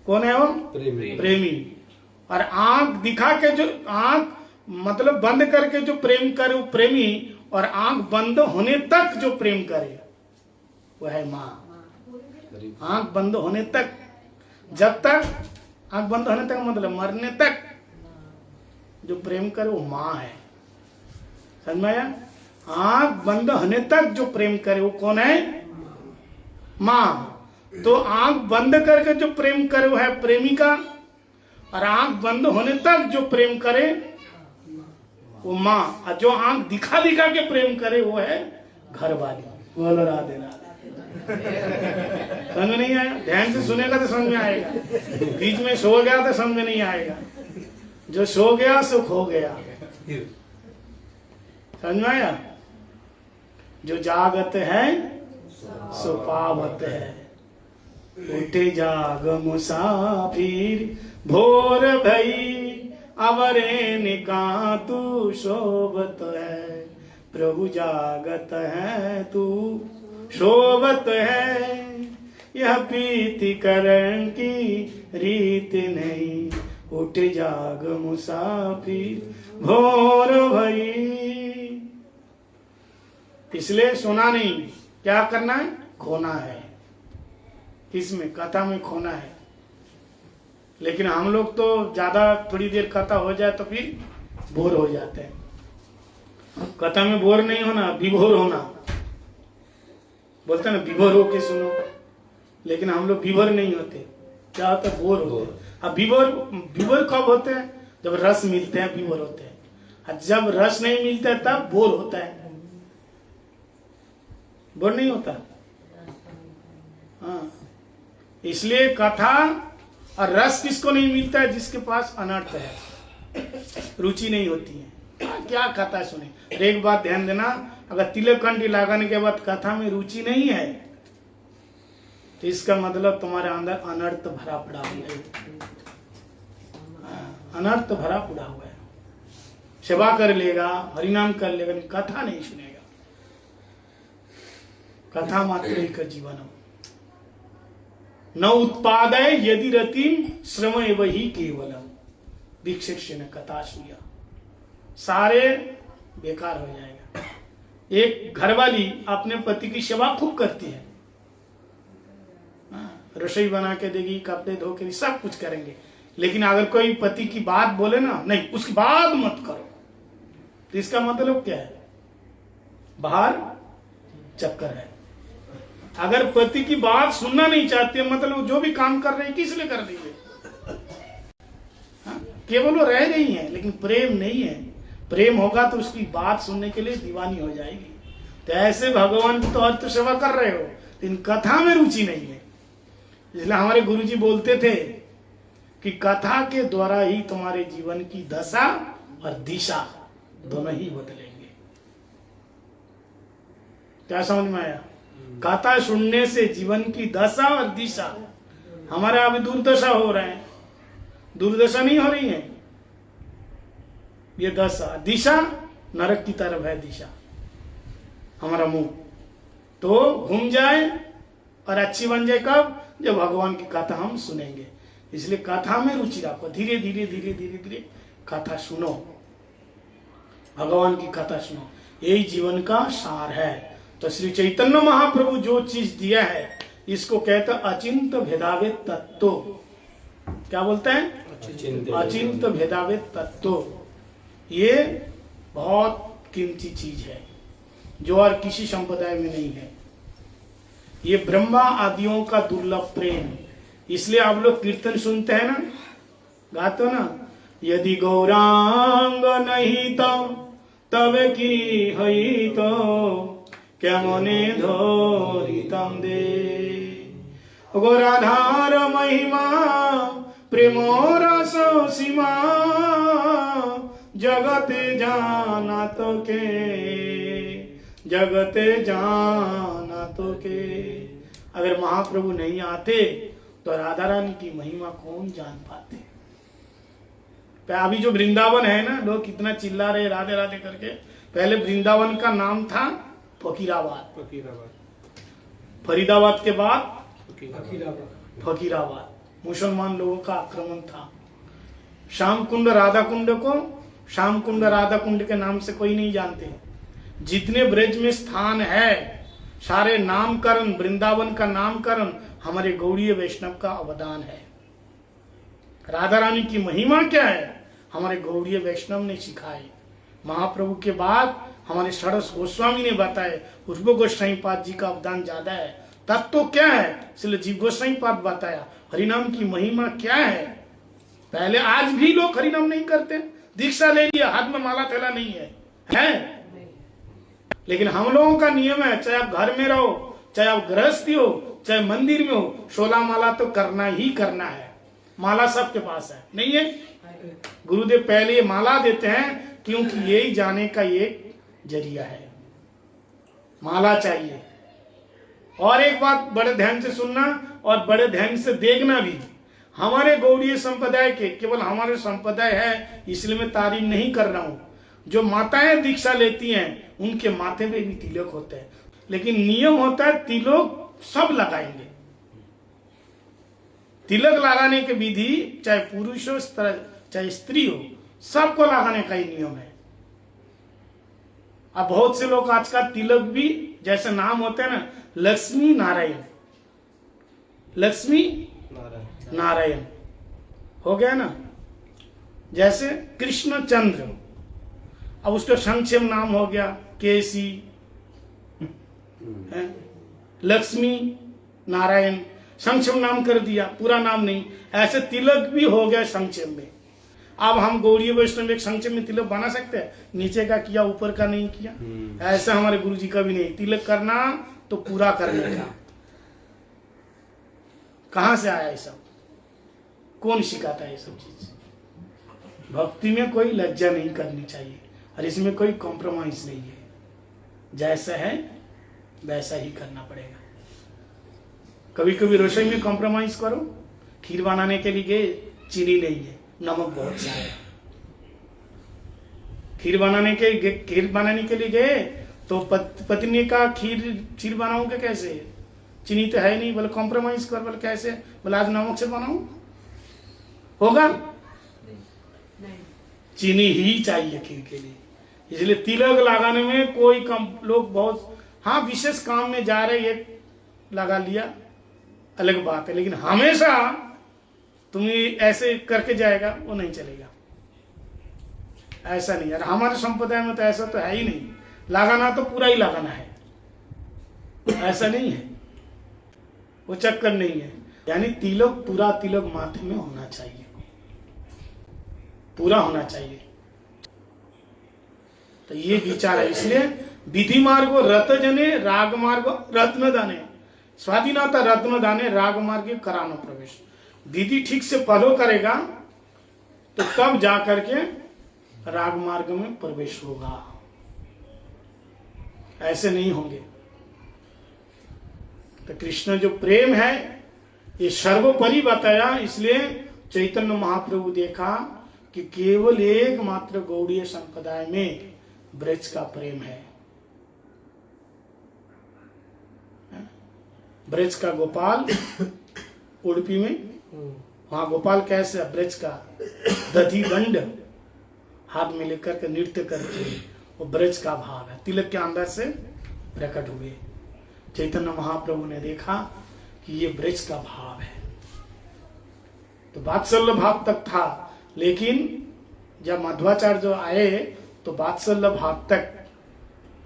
S1: कौन है वो, प्रेमी। और आंख दिखा के जो, आंख मतलब बंद करके जो प्रेम करे वो प्रेमी, और आंख बंद होने तक जो प्रेम करे वो है माँ। आंख बंद होने तक, जब तक आंख बंद होने तक मतलब मरने तक जो प्रेम करे वो माँ है। समझ में आया? आंख बंद होने तक जो प्रेम करे वो कौन है, माँ। तो आंख बंद करके जो प्रेम करे वो है प्रेमिका, और आंख बंद होने तक जो प्रेम करे वो माँ। और जो आंख दिखा दिखा के प्रेम करे वो है घर वाली। बोलो राधे राधे। समझ में नहीं आया? ध्यान से सुनेगा तो समझ में आएगा, बीच में सो गया तो समझ में नहीं आएगा। जो सो गया सो खो गया। समझ में आया? जो जागत है सो पावत है। उठे जाग मुसाफिर भोर भई, अवरे निका तू शोभत है। प्रभु जागत है तू शोभत है, यह प्रीति करण की रीत नहीं। उठ जाग मुसाफिर भोर भई। इसलिए सोना नहीं, क्या करना है, खोना है। किसमें, कथा में खोना है। लेकिन हम लोग तो ज्यादा थोड़ी देर कथा हो जाए तो फिर बोर हो जाते हैं। कथा में बोर नहीं होना, विभोर होना। बोलते हैं ना विभोर होके सुनो, लेकिन हम लोग विभोर नहीं होते। क्या होता है, बोर होते हैं। अब विभोर कब होते हैं, जब रस मिलते हैं विभोर होते हैं। और जब रस नहीं मिलता है तब बोर होता है। बोर नहीं होता। हाँ, इसलिए कथा और रस किसको नहीं मिलता है, जिसके पास अनर्थ है, रुचि नहीं होती है। क्या कथा सुने। और एक बात ध्यान देना, अगर तिलक कंठी लगाने के बाद कथा में रुचि नहीं है तो इसका मतलब तुम्हारे अंदर अनर्थ भरा पड़ा हुआ है। अनर्थ भरा पड़ा हुआ है। सेवा कर लेगा, हरिनाम कर लेगा, कथा नहीं सुनेगा। कथा मात्र एक जीवन न उत्पादय यदि रतिम श्रम एव ही केवलम विक्षेक्षण कथा सुया। सारे बेकार हो जाएगा। एक घरवाली अपने पति की सेवा खूब करती है, रसोई बना के देगी, कपड़े धो के, सब कुछ करेंगे। लेकिन अगर कोई पति की बात बोले ना, नहीं उसकी बात मत करो, तो इसका मतलब क्या है, बाहर चक्कर है। अगर पति की बात सुनना नहीं चाहते, मतलब जो भी काम कर रहे हैं किस लिए कर रही है, केवल वो रह रही है, लेकिन प्रेम नहीं है। प्रेम होगा तो उसकी बात सुनने के लिए दीवानी हो जाएगी। तो ऐसे भगवान की तो अर्थ सेवा कर रहे हो, इन कथा में रुचि नहीं है। इसलिए हमारे गुरुजी बोलते थे कि कथा के द्वारा ही तुम्हारे जीवन की दशा और दिशा दोनों ही बदलेंगे। क्या समझ में आया? कथा सुनने से जीवन की दशा और दिशा, हमारा अभी दुर्दशा हो रहा है, दुर्दशा नहीं हो रही है, ये दशा। दिशा नरक की तरफ है, दिशा हमारा मुंह तो घूम जाए और अच्छी बन जाए कब, जब भगवान की कथा हम सुनेंगे। इसलिए कथा में रुचि रखो, धीरे धीरे धीरे धीरे धीरे कथा सुनो, भगवान की कथा सुनो, यही जीवन का सार है। तो श्री चैतन्य महाप्रभु जो चीज दिया है इसको कहते हैं अचिंत भेदावेद तत्व। क्या बोलते हैं? अचिंत भेदावेद तत्व। ये बहुत कीमती चीज है जो और किसी संप्रदाय में नहीं है। ये ब्रह्मा आदियों का दुर्लभ प्रेम। इसलिए आप लोग कीर्तन सुनते हैं ना, गाते हो ना, यदि गौरांग नहीं तो तब की हई तो क्या मने धोरितम दे। गौराधार महिमा प्रेमो रस सीमा जगते जाना तो के, जगते जाना तो के। अगर महाप्रभु नहीं आते तो राधा रानी की महिमा कौन जान पाते। अभी जो वृंदावन है ना, लोग कितना चिल्ला रहे राधे राधे करके। पहले वृंदावन का नाम था फकीराबाद, फरीदाबाद के बाद फकीराबाद। मुसलमान लोगों का आक्रमण था। श्याम कुंड राधा कुंड को श्याम कुंड राधा कुंड के नाम से कोई नहीं जानते। जितने ब्रज में स्थान है सारे नामकरण, वृंदावन का नामकरण हमारे गौड़ीय वैष्णव का अवदान है। राधा रानी की महिमा क्या है, हमारे गौड़ीय वैष्णव ने सिखाई। महाप्रभु के बाद हमारे षडस गोस्वामी ने बताए, उर्व गोस्वामी पाद जी का अवदान ज्यादा है। तत्व तो क्या है, इसलिए जीव गोस्वामी पाद बताया। हरिनाम की महिमा क्या है। पहले आज भी लोग हरिनाम नहीं करते, दीक्षा ले लिया, हाथ में माला थैला नहीं है? लेकिन हम लोगों का नियम है, चाहे आप घर में रहो, चाहे आप गृहस्थी हो, चाहे मंदिर में हो, 16 माला तो करना ही करना है। माला सबके पास है, नहीं है? गुरुदेव पहले ये माला देते हैं क्योंकि यही जाने का एक जरिया है। माला चाहिए। और एक बात बड़े ध्यान से सुनना और बड़े ध्यान से देखना भी। हमारे गौड़ीय संप्रदाय के, केवल हमारे संप्रदाय है इसलिए मैं तारीफ नहीं कर रहा हूं, जो माताएं दीक्षा लेती हैं उनके माथे में भी तिलक होते हैं। लेकिन नियम होता है तिलक सब लगाएंगे। तिलक लगाने की विधि चाहे पुरुष हो चाहे स्त्री हो, सबको लगाने का ही नियम है। अब बहुत से लोग आज का तिलक भी जैसे नाम होते हैं ना, लक्ष्मी नारायण, लक्ष्मी नारायण हो गया ना, जैसे कृष्ण चंद्र, अब उसका संक्षेप नाम हो गया केसी, लक्ष्मी नारायण, संक्षेप नाम कर दिया, पूरा नाम नहीं। ऐसे तिलक भी हो गया संक्षेप में। अब हम गौड़ीय वैष्णव एक संक्षेप में तिलक बना सकते हैं, नीचे का किया ऊपर का नहीं किया। ऐसा हमारे गुरु जी का भी नहीं। तिलक करना तो पूरा करने का। कहां से आया ये सब, कौन सिखाता है ये सब चीज। भक्ति में कोई लज्जा नहीं करनी चाहिए और इसमें कोई कॉम्प्रोमाइज नहीं है। जैसा है वैसा ही करना पड़ेगा। कभी कभी रसोई में कॉम्प्रोमाइज करो। खीर बनाने के लिए गए, चीनी नहीं है, नमक बहुत सा है। खीर बनाने के लिए गए तो पत्नी का खीर बनाओगे कैसे, चीनी तो है नहीं, बोले कॉम्प्रोमाइज कर, बोले कैसे, बोले आज नमक से बनाऊं, होगा? चीनी ही चाहिए खीर के लिए। इसलिए तिलक लगाने में कोई लोग बहुत, हाँ विशेष काम में जा रहे ये लगा लिया अलग बात है, लेकिन हमेशा तुम्हें ऐसे करके जाएगा वो नहीं चलेगा। ऐसा नहीं यार, हमारे संप्रदाय में तो ऐसा तो है ही नहीं। लगाना तो पूरा ही लगाना है, ऐसा नहीं है, वो चक्कर नहीं है। यानी तिलक, पूरा तिलक माथे में होना चाहिए, पूरा होना चाहिए। तो ये विचार है। इसलिए विधि मार्ग रत जने, राग मार्ग रत्न दाने, स्वाधीनता रत्न दाने, राग मार्ग करानो प्रवेश। विधि ठीक से फॉलो करेगा तो तब जाकर के राग मार्ग में प्रवेश होगा, ऐसे नहीं होंगे। तो कृष्ण जो प्रेम है ये सर्वोपरि बताया। इसलिए चैतन्य महाप्रभु देखा कि केवल एकमात्र गौड़ीय संप्रदाय में ब्रज का प्रेम है। ब्रज का गोपाल उड़पी में, वहां गोपाल कैसे, ब्रज का दधी दंड हाथ में लेकर के नृत्य करके, वो ब्रज का भाव है, तिलक के अंदर से प्रकट हुए। चैतन्य महाप्रभु ने देखा कि ये ब्रज का भाव है। तो वात्सल्य भाव तक था, लेकिन जब मध्वाचार्य जो आए तो वात्सल्य भाव तक,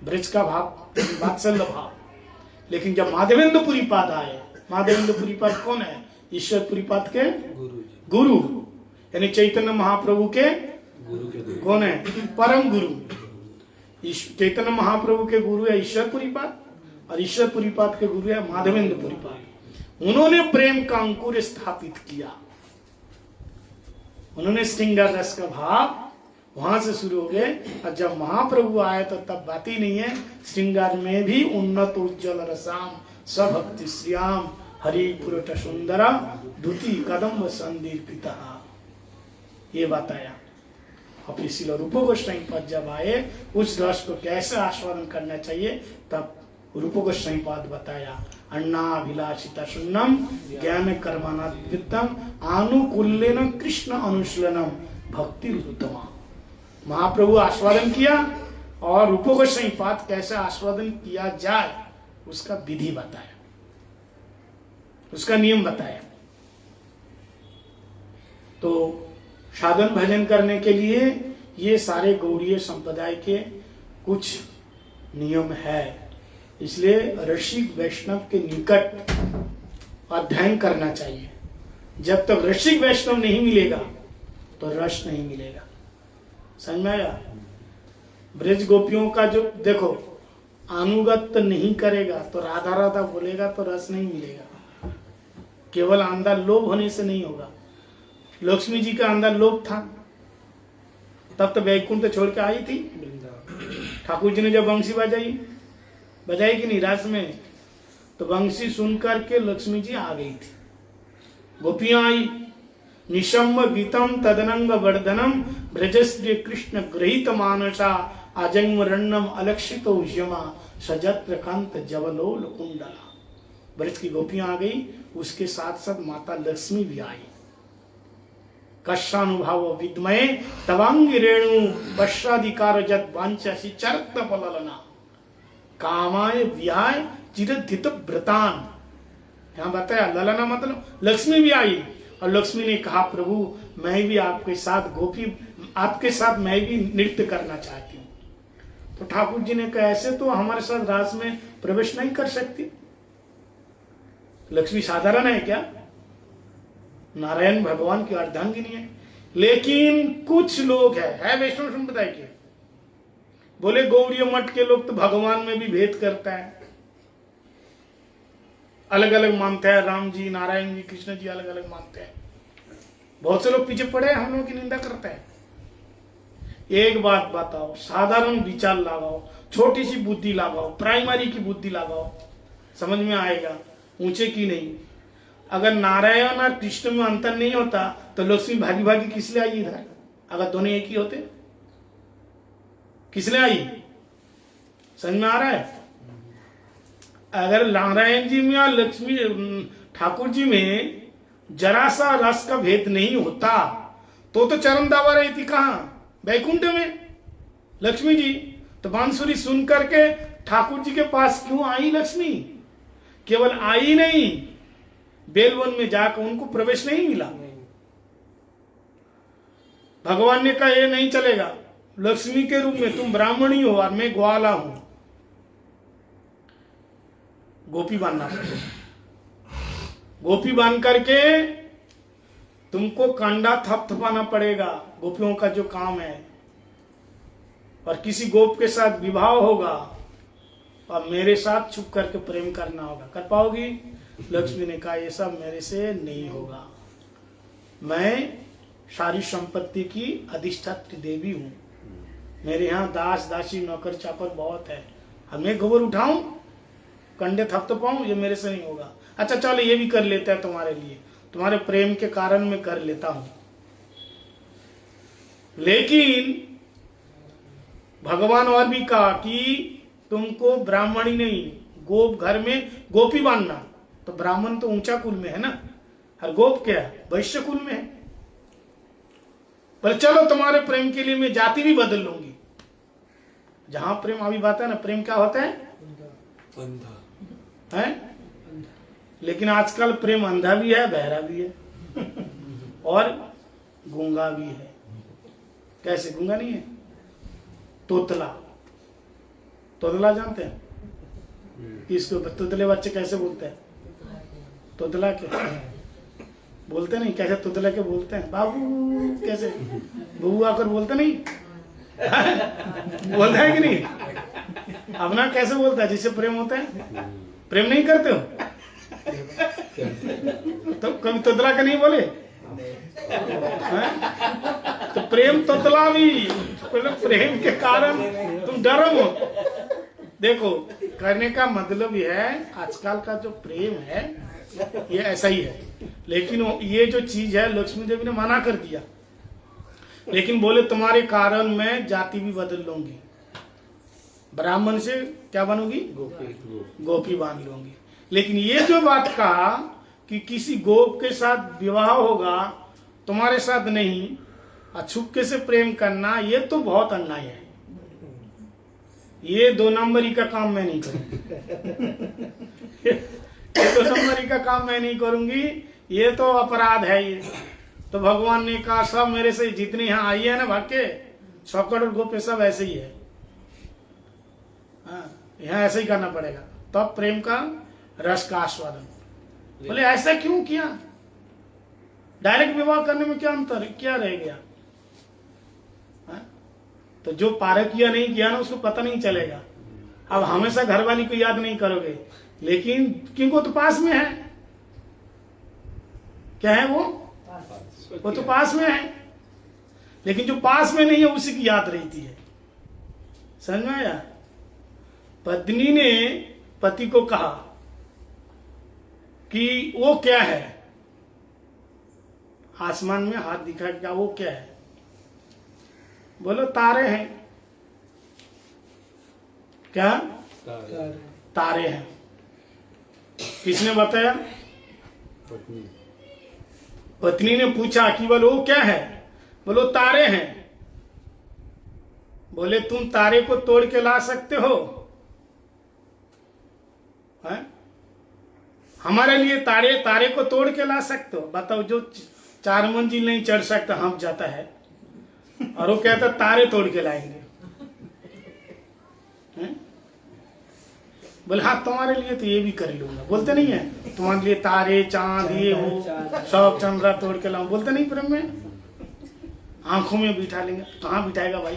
S1: ब्रज का भाव वात्सल्य भाव। लेकिन जब माधवेंद्रपुरी पाद आए, माधवेंद्रपुरी पाद कौन है, ईश्वरपुरी पाद के गुरु, यानी चैतन्य महाप्रभु के कौन है, परम गुरु। चैतन्य महाप्रभु के गुरु है ईश्वरपुरी पाद और ईश्वरपुरी पाद के गुरु है माधवेंद्रपुरी पाद। उन्होंने प्रेम का अंकुर स्थापित किया। उन्होंने श्रृंगार रस का भाव वहां से शुरू हो गए। और जब महाप्रभु आए तो तब बात ही नहीं है, श्रृंगार में भी उन्नत उज्जवल रसाम सभक्ति श्रियाम हरि पुरट सुंदरा धुति कदम्ब संदीपिता, ये बताया। और फिर श्रील रूप गोस्वामी पद जब आए उस रस को कैसे आस्वादन करना चाहिए, तब रूप गोस्वामी पद बताया। अन्नाभिलाषिता शून्यम ज्ञान कर्मानाद्वितम आनुकूल्यन कृष्ण अनुशीलनम भक्ति उत्तमा। महाप्रभु आस्वादन किया और रूप गोस्वामी पद कैसे आस्वादन किया जाए उसका विधि बताया, उसका नियम बताया। तो साधन भजन करने के लिए ये सारे गौड़ीय संप्रदाय के कुछ नियम है। इसलिए रसिक वैष्णव के निकट अध्ययन करना चाहिए। जब तक रसिक वैष्णव नहीं मिलेगा तो रस नहीं मिलेगा। समझ में आया? ब्रज गोपियों का जो देखो अनुगत नहीं करेगा तो राधा राधा बोलेगा तो रस नहीं मिलेगा। केवल अंधा लोभ होने से नहीं होगा। लक्ष्मी जी का अंदर लोभ था, तब तो वैकुंठ छोड़ के आई थी। ठाकुर जी ने जब बंसी बजाई कि नहीं रास में, तो बंसी सुनकर के लक्ष्मी जी आ गई थी। गोपियां आई, निशम्ब गीतम तदनंग वर्धनम ब्रजस्त्रीय कृष्ण गृहीत मानसा आजन्म रण्यम अलक्षित उज्यमा सजत्र कांत जवलोल कुंडला। ब्रज की गोपियां आ गई, उसके साथ साथ माता लक्ष्मी भी आई। कष्टानुभाव विद्मये तवांगी रेणु पश्चाधिकार जत वांछसी चरत पललना कामाय व्याय चिरधित व्रतान। यहाँ बताया ललना मतलब लक्ष्मी भी आई और लक्ष्मी ने कहा प्रभु मैं भी आपके साथ आपके साथ मैं भी नृत्य करना चाहती हूँ। तो ठाकुर जी ने कहा ऐसे तो हमारे साथ रास में प्रवेश नहीं कर सकती। लक्ष्मी साधारण है क्या? नारायण भगवान की अर्धांगिनी है। लेकिन कुछ लोग है वैष्णव संप्रदाय के, बोले गौड़ीय मठ के लोग तो भगवान में भी भेद करता है, अलग अलग मानते हैं। राम जी, नारायण जी, कृष्ण जी अलग अलग मानते हैं। बहुत से लोग पीछे पड़े हैं, हम लोगों की निंदा करते हैं। एक बात बताओ, साधारण विचार लगाओ, छोटी सी बुद्धि लगाओ, प्राइमरी की बुद्धि लगाओ, समझ में आएगा। ऊंचे की नहीं। अगर नारायण और कृष्ण में अंतर नहीं होता तो लक्ष्मी भागी भागी किस लिए आई इधर? अगर दोनों एक ही होते किस लिए आई? समझ में आ रहा है? अगर नारायण जी में और लक्ष्मी ठाकुर जी में जरा सा रस का भेद नहीं होता तो चरण दावा रही थी कहां? वैकुंठ में। लक्ष्मी जी तो बांसुरी सुन करके ठाकुर जी के पास क्यों आई लक्ष्मी? केवल आई नहीं, बेलवन में जाकर उनको प्रवेश नहीं मिला। भगवान ने कहा ये नहीं चलेगा, लक्ष्मी के रूप में तुम ब्राह्मणी हो और मैं ग्वाला हूं, गोपी बांधना पड़ेगा। गोपी बांध करके तुमको कांडा थपथपाना पड़ेगा, गोपियों का जो काम है। और किसी गोप के साथ विवाह होगा और मेरे साथ छुप करके प्रेम करना होगा। कर पाओगी? लक्ष्मी ने कहा ये सब मेरे से नहीं होगा, मैं सारी संपत्ति की अधिष्ठात्री देवी हूं, मेरे यहाँ दास दासी नौकर चाकर बहुत है, हमें गोबर उठाऊं कंडे थपथपाऊं, ये मेरे से नहीं होगा। अच्छा चलो ये भी कर लेता है तुम्हारे लिए, तुम्हारे प्रेम के कारण मैं कर लेता हूं। लेकिन भगवान और भी कहा कि तुमको ब्राह्मणी नहीं, गोप घर में गोपी बांधना। तो ब्राह्मण तो ऊंचा कुल में है ना, और गोप क्या है? वैश्य कुल में है। पर चलो तुम्हारे प्रेम के लिए मैं जाति भी बदल लूंगी। जहां प्रेम अभी बात है ना, प्रेम क्या होता है? अंधा है। लेकिन आजकल प्रेम अंधा भी है, बहरा भी है और गूंगा भी है। कैसे गूंगा नहीं है? तोतला। तोतला जानते हैं? इसको तोतले बच्चे कैसे बोलते हैं? तोतला के बोलते नहीं, कैसे तोतला के बोलते हैं? बाबू कैसे बबू आकर बोलते नहीं बोलता है कि नहीं? अपना कैसे बोलता है? जिससे प्रेम होता है। प्रेम नहीं करते हो तो कभी तोतला का नहीं बोले? तो प्रेम तोतला भी, प्रेम के कारण तुम डरो मत। देखो
S2: करने का मतलब यह है, आजकल का जो प्रेम है ये ऐसा ही है। लेकिन ये जो चीज है लक्ष्मी देवी ने मना कर दिया, लेकिन बोले तुम्हारे कारण मैं जाति भी बदल लूंगी, ब्राह्मण से क्या बनूंगी, गोपी बांध लूंगी। लेकिन ये जो बात कहा कि किसी गोप के साथ विवाह होगा तुम्हारे साथ नहीं, अछुपके से प्रेम करना, ये तो बहुत अन्याय है। ये 2 नंबरी का काम मैं नहीं करूंगी। ये 2 नंबरी का काम मैं नहीं करूंगी, ये तो अपराध है। ये तो भगवान ने कहा सब मेरे से जितने यहाँ आई है ना भाग के 100 करोड़ गोपे सब ऐसे ही है। यहाँ ऐसे ही करना पड़ेगा तब प्रेम का रस का आस्वादन। बोले ऐसा क्यों किया, डायरेक्ट विवाह करने में क्या अंतर, क्या रह गया? तो जो पारकिया नहीं किया ना उसको पता नहीं चलेगा। अब हमेशा घरवाली को याद नहीं करोगे, लेकिन क्योंकि वो तो पास में है। क्या है वो तो पास में है, लेकिन जो पास में नहीं है उसी की याद रहती है। समझ में आया? पत्नी ने पति को कहा कि वो क्या है, आसमान में हाथ दिखा, क्या वो क्या है? बोलो तारे हैं। क्या तारे हैं। किसने बताया? पत्नी ने पूछा कि बोलो वो क्या है? बोलो तारे हैं। बोले तुम तारे को तोड़ के ला सकते हो? है? हमारे लिए तारे को तोड़ के ला सकते हो? बताओ, जो 4 मंजिल नहीं चढ़ सकता हम जाता है, और वो कहता तारे तोड़ के लाएंगे। बोले हाँ तुम्हारे लिए तो ये भी कर लूंगा। बोलते नहीं है तुम्हारे लिए तारे चांद ये हो सब चंद्रा तोड़ के लाऊं? बोलते नहीं प्रेम में? आंखों में बिठा लेंगे। कहाँ बिठाएगा भाई?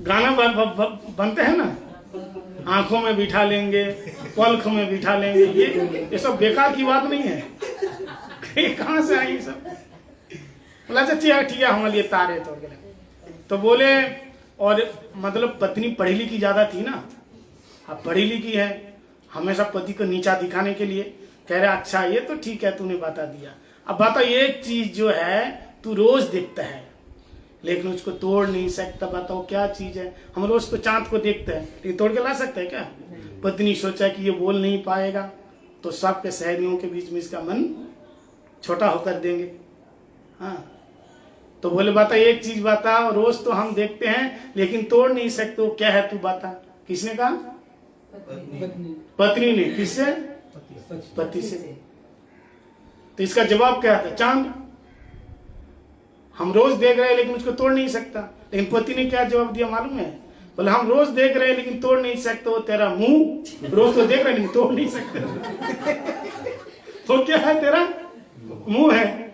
S2: गाना बनते हैं ना, आंखों में बिठा लेंगे, पलख में बिठा लेंगे। ये सब बेकार की बात नहीं है। कहाँ से आई सब? बोला अच्छा ठीक है हमारे लिए तारे तोड़ के लाएंगे। तो बोले, और मतलब पत्नी पढ़ी लिखी ज्यादा थी ना, अब पढ़ी लिखी है, हमेशा पति को नीचा दिखाने के लिए कह रहे अच्छा ये तो ठीक है तूने बता दिया। अब बताओ एक चीज जो है तू रोज देखता है लेकिन उसको तोड़ नहीं सकता, बताओ क्या चीज है? हम रोज तो चांद को देखते हैं लेकिन तोड़ के ला सकते हैं क्या? पत्नी सोचा कि ये बोल नहीं पाएगा तो सबके सहेलियों के बीच में इसका मन छोटा होकर देंगे। हाँ, तो बोले बता एक चीज बता, रोज तो हम देखते हैं लेकिन तोड़ नहीं सकते, क्या है तू बता। किसने कहा? पत्नी ने। किससे? पति से। तो इसका जवाब क्या था? चांद। हम रोज देख रहे हैं लेकिन उसको तोड़ नहीं सकता। लेकिन पति ने क्या जवाब दिया मालूम है? बोले हम रोज देख रहे हैं लेकिन तोड़ नहीं सकते, वो तेरा मुंह। रोज तो देख रहे हैं लेकिन तोड़ नहीं सकते। तो क्या है? तेरा मुंह है।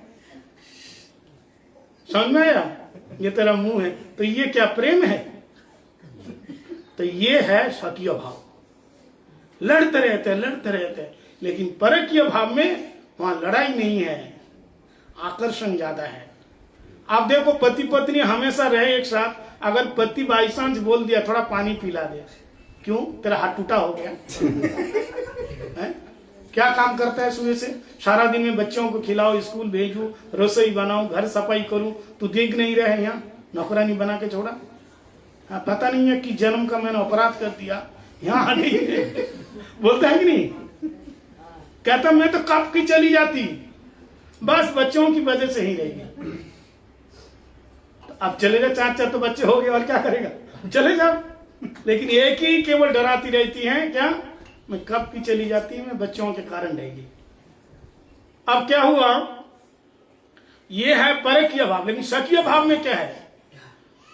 S2: समझ में आया? ये तेरा मुंह है। तो ये क्या प्रेम है? तो ये है सतीय भाव। लड़ते रहते लेकिन परकीय भाव में वहां लड़ाई नहीं है, आकर्षण ज्यादा है। आप देखो पति पत्नी हमेशा रहे एक साथ, अगर पति बाई चांस बोल दिया थोड़ा पानी पिला दे, क्यों? तेरा हाथ टूटा हो गया? है? क्या काम करता है सुबह से? सारा दिन में बच्चों को खिलाओ, स्कूल भेजू, रसोई बनाऊं, घर सफाई करूं, तू देख नहीं रहे यहाँ नौकरानी बना के छोड़ा? हाँ, पता नहीं है कि जन्म का मैंने अपराध कर दिया, यहाँ आ गई है। बोलता है कि नहीं? कहता मैं तो कब की चली जाती, बस बच्चों की वजह से ही रहेगी। तो अब चलेगा, चाचा तो बच्चे हो गए और क्या करेगा, चले जाओ। लेकिन एक ही केवल डराती रहती है, क्या? मैं कब की चली जाती, मैं बच्चों के कारण रहेगी। अब क्या हुआ? ये है परकीय भाव। लेकिन सकीय भाव में क्या है?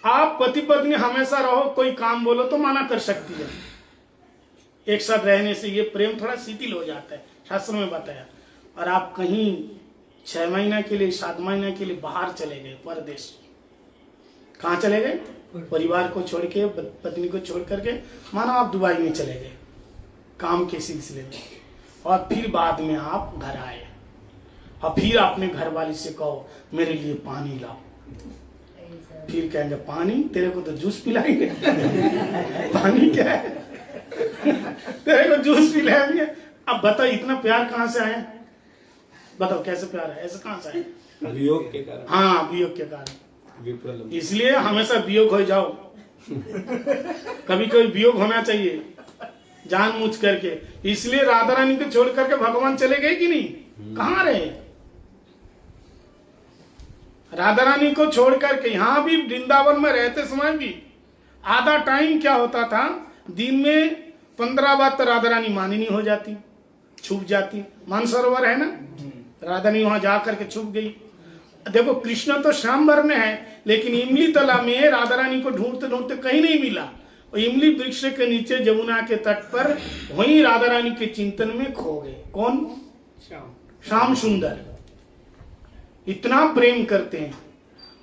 S2: आप पति पत्नी हमेशा रहो, कोई काम बोलो तो मना कर सकती है। एक साथ रहने से ये प्रेम थोड़ा शिथिल हो जाता है, शास्त्र में बताया। और आप कहीं 6 महीना के लिए 7 महीना के लिए बाहर चले गए, परदेश। कहाँ चले गए? परिवार को छोड़ के, पत्नी को छोड़ करके, मानो आप दुबई में चले गए काम के सिलसिले में, और फिर बाद में आप घर आए और फिर अपने घर वाली से कहो मेरे लिए पानी लाओ। फिर कहेंगे पानी, तेरे को तो जूस पिलाएंगे। पानी क्या है, तेरे को जूस पिलाएंगे। अब बताओ इतना प्यार कहाँ से आया, बताओ कैसे प्यार है, ऐसे कहाँ से आया?
S3: वियोग के कारण।
S2: हाँ, वियोग के कारण।
S3: विप्रलम्ब।
S2: इसलिए हमेशा वियोग हो जाओ। कभी कभी वियोग होना चाहिए जानबूझ करके। इसलिए राधा रानी को छोड़ करके भगवान चले गए कि नहीं? कहाँ रहे? राधा रानी को छोड़ करके यहां भी वृंदावन में रहते समय भी आधा टाइम क्या होता था, दिन में 15 बार तो राधा रानी मानिनी हो जाती, छुप जाती। मानसरोवर है ना, राधा रानी वहां जा करके छुप गई। देखो कृष्ण तो श्यामवर में है, लेकिन इमली तला में राधा रानी को ढूंढते ढूंढते कहीं नहीं मिला। और इमली वृक्ष के नीचे जमुना के तट पर वहीं राधा रानी के चिंतन में खो गए। कौन? श्याम सुंदर। इतना प्रेम करते हैं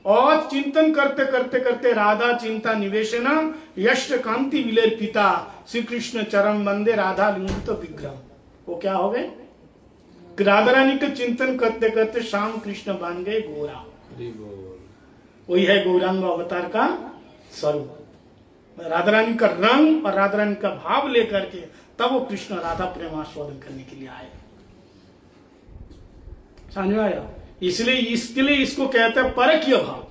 S2: और चिंतन करते करते करते राधा चिंता निवेशना यश कांति विलेर पिता श्री कृष्ण चरण बंदे राधा लिंगित विग्रह। वो क्या हो गए? राधा रानी के चिंतन करते करते श्याम कृष्ण बन गए गोरा। वही है गौरांग अवतार का स्वरूप। राधा रानी का रंग और राधा रानी का भाव लेकर के तब वो कृष्ण राधा प्रेम आस्वादन करने के लिए आए। समझ में आया? इसलिए इसके लिए इसको कहते हैं परकीय भाव।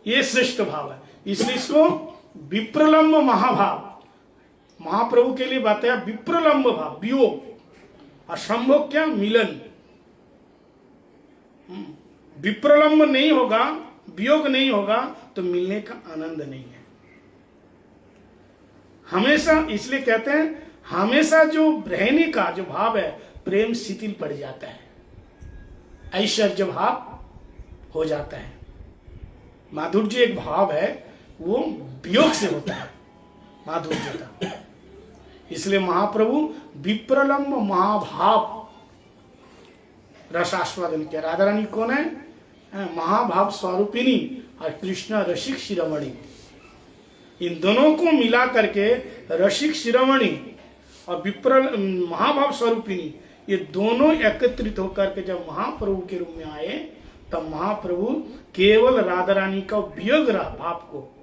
S2: ये श्रेष्ठ भाव है, इसलिए इसको विप्रलंब महाभाव। महाप्रभु के लिए बताया विप्रलंब भाव, वियोग। और संभोग क्या? मिलन। विप्रलंब नहीं होगा, वियोग नहीं होगा तो मिलने का आनंद नहीं है। हमेशा इसलिए कहते हैं हमेशा जो रहने का जो भाव है, प्रेम शिथिल पड़ जाता है, ऐश्वर्य भाव हो जाता है। माधुर्य एक भाव है, वो वियोग से होता है माधुर्य का। इसलिए महाप्रभु विप्रलंब महाभाव रसास्वादन किया। राधा रानी कौन है? महाभाव स्वरूपिणी और कृष्ण रसिक शिरोमणि। इन दोनों को मिला करके रसिक शिरोमणि और महाभाव स्वरूपिणी, ये दोनों एकत्रित होकर के जब महाप्रभु के रूप में आए, तब महाप्रभु केवल राधा रानी का वियोग भाव को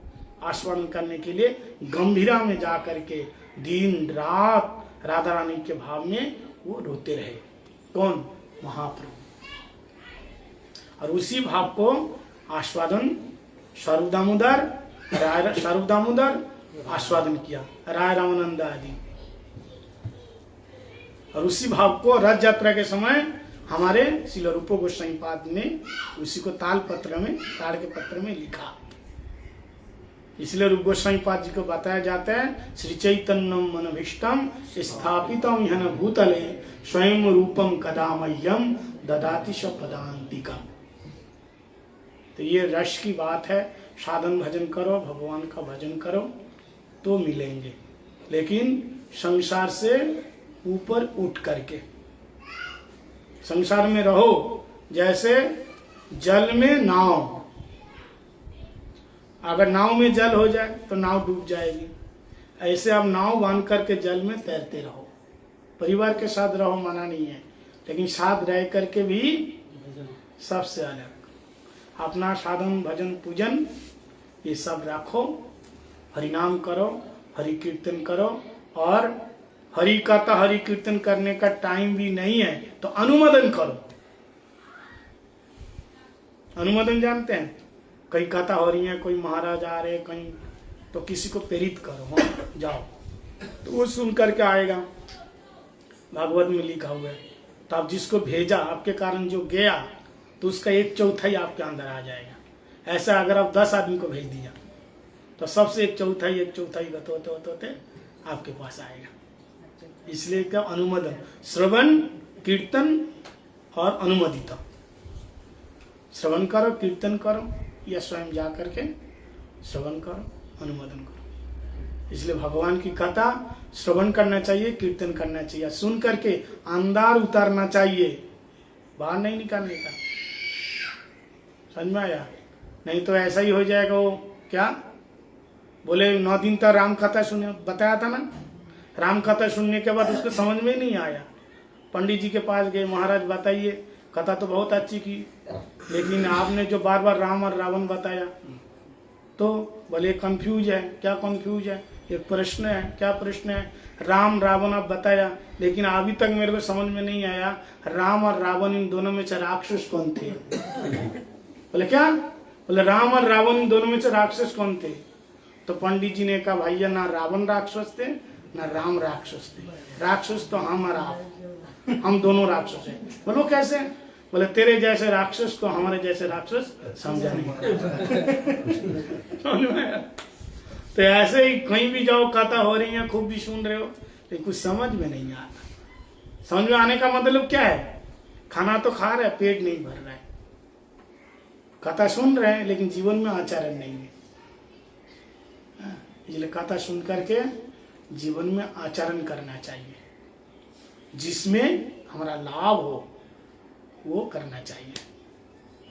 S2: आस्वादन करने के लिए गंभीरा में जाकर के दिन रात राधा रानी के भाव में वो रोते रहे। कौन? महाप्रभु। और उसी भाव को आस्वादन स्वरूप दामोदर आस्वादन किया, राय रामानंद आदि। और उसी भाव को रथ यात्रा के समय हमारे श्रील रूप गोस्वामी पाद ने उसी को ताड़ के पत्र में लिखा। इसलिए रूप गोस्वामी पाद जी को बताया जाता है श्री चैतन्यम मनभीष्टम स्थापितम यहन भूतले स्वयं रूपम कदा मह्यम ददाति स पदान्तिका। तो ये रस की बात है। साधन भजन करो, भगवान का भजन करो तो मिलेंगे, लेकिन संसार से ऊपर उठ करके संसार में रहो। जैसे जल में नाव, अगर नाव में जल हो जाए तो नाव डूब जाएगी। ऐसे आप नाव बांध करके जल में तैरते रहो। परिवार के साथ रहो, मना नहीं है, लेकिन साथ रह करके भी सबसे अलग अपना साधन भजन पूजन ये सब रखो। हरिनाम करो, हरि कीर्तन करो। और हरि कथा हरि कीर्तन करने का टाइम भी नहीं है तो अनुमोदन करो। अनुमोदन जानते हैं? कहीं कथा हो रही है, कोई महाराज आ रहे कहीं, तो किसी को प्रेरित करो, हाँ जाओ, तो वो सुन करके आएगा। भागवत में लिखा हुआ है। तो आप जिसको भेजा, आपके कारण जो गया, तो उसका 1/4 आपके अंदर आ जाएगा। ऐसा अगर आप 10 आदमी को भेज दिया तो सबसे 1/4 होते आपके पास आएगा। इसलिए क्या? अनुमोदन, श्रवण कीर्तन और अनुमोदित। श्रवण करो, कीर्तन करो, या स्वयं जा करके श्रवण करो, अनुमोदन करो। इसलिए भगवान की कथा श्रवण करना चाहिए, कीर्तन करना चाहिए, सुन करके अंदर उतारना चाहिए, बाहर नहीं निकालने का। समझ में आया? नहीं तो ऐसा ही हो जाएगा। वो क्या बोले, 9 दिन तक राम कथा सुने, बताया था ना। राम कथा सुनने के बाद उसको समझ में नहीं आया। पंडित जी के पास गए, महाराज बताइए कथा तो बहुत अच्छी की, लेकिन आपने जो बार बार राम और रावण बताया तो भले कंफ्यूज है। क्या कंफ्यूज है? एक प्रश्न है। क्या प्रश्न है? राम रावण आप बताया, लेकिन अभी तक मेरे को समझ में नहीं आया राम और रावण इन दोनों में से राक्षस कौन थे? बोले क्या? बोले राम और रावण इन दोनों में से राक्षस कौन थे? तो पंडित जी ने कहा भैया ना रावण राक्षस थे ना राम राक्षस थे, राक्षस तो हम और आप, हम दोनों राक्षस हैं। बोलो कैसे? बोले तेरे जैसे राक्षस को हमारे जैसे राक्षस समझा नहीं। समझ में आया? तो ऐसे ही कहीं भी जाओ कथा हो रही है, खूब भी सुन रहे हो, लेकिन कुछ समझ में नहीं आता। समझ में आने का मतलब क्या है? खाना तो खा रहे, पेट नहीं भर रहा है, कथा सुन रहे हैं, लेकिन जीवन में आचरण नहीं है। इसलिए कथा सुन करके जीवन में आचरण करना चाहिए, जिसमें हमारा लाभ हो वो करना चाहिए।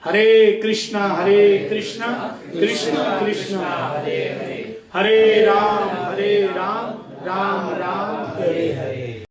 S2: हरे कृष्णा कृष्ण कृष्ण हरे हरे, हरे राम राम राम हरे हरे।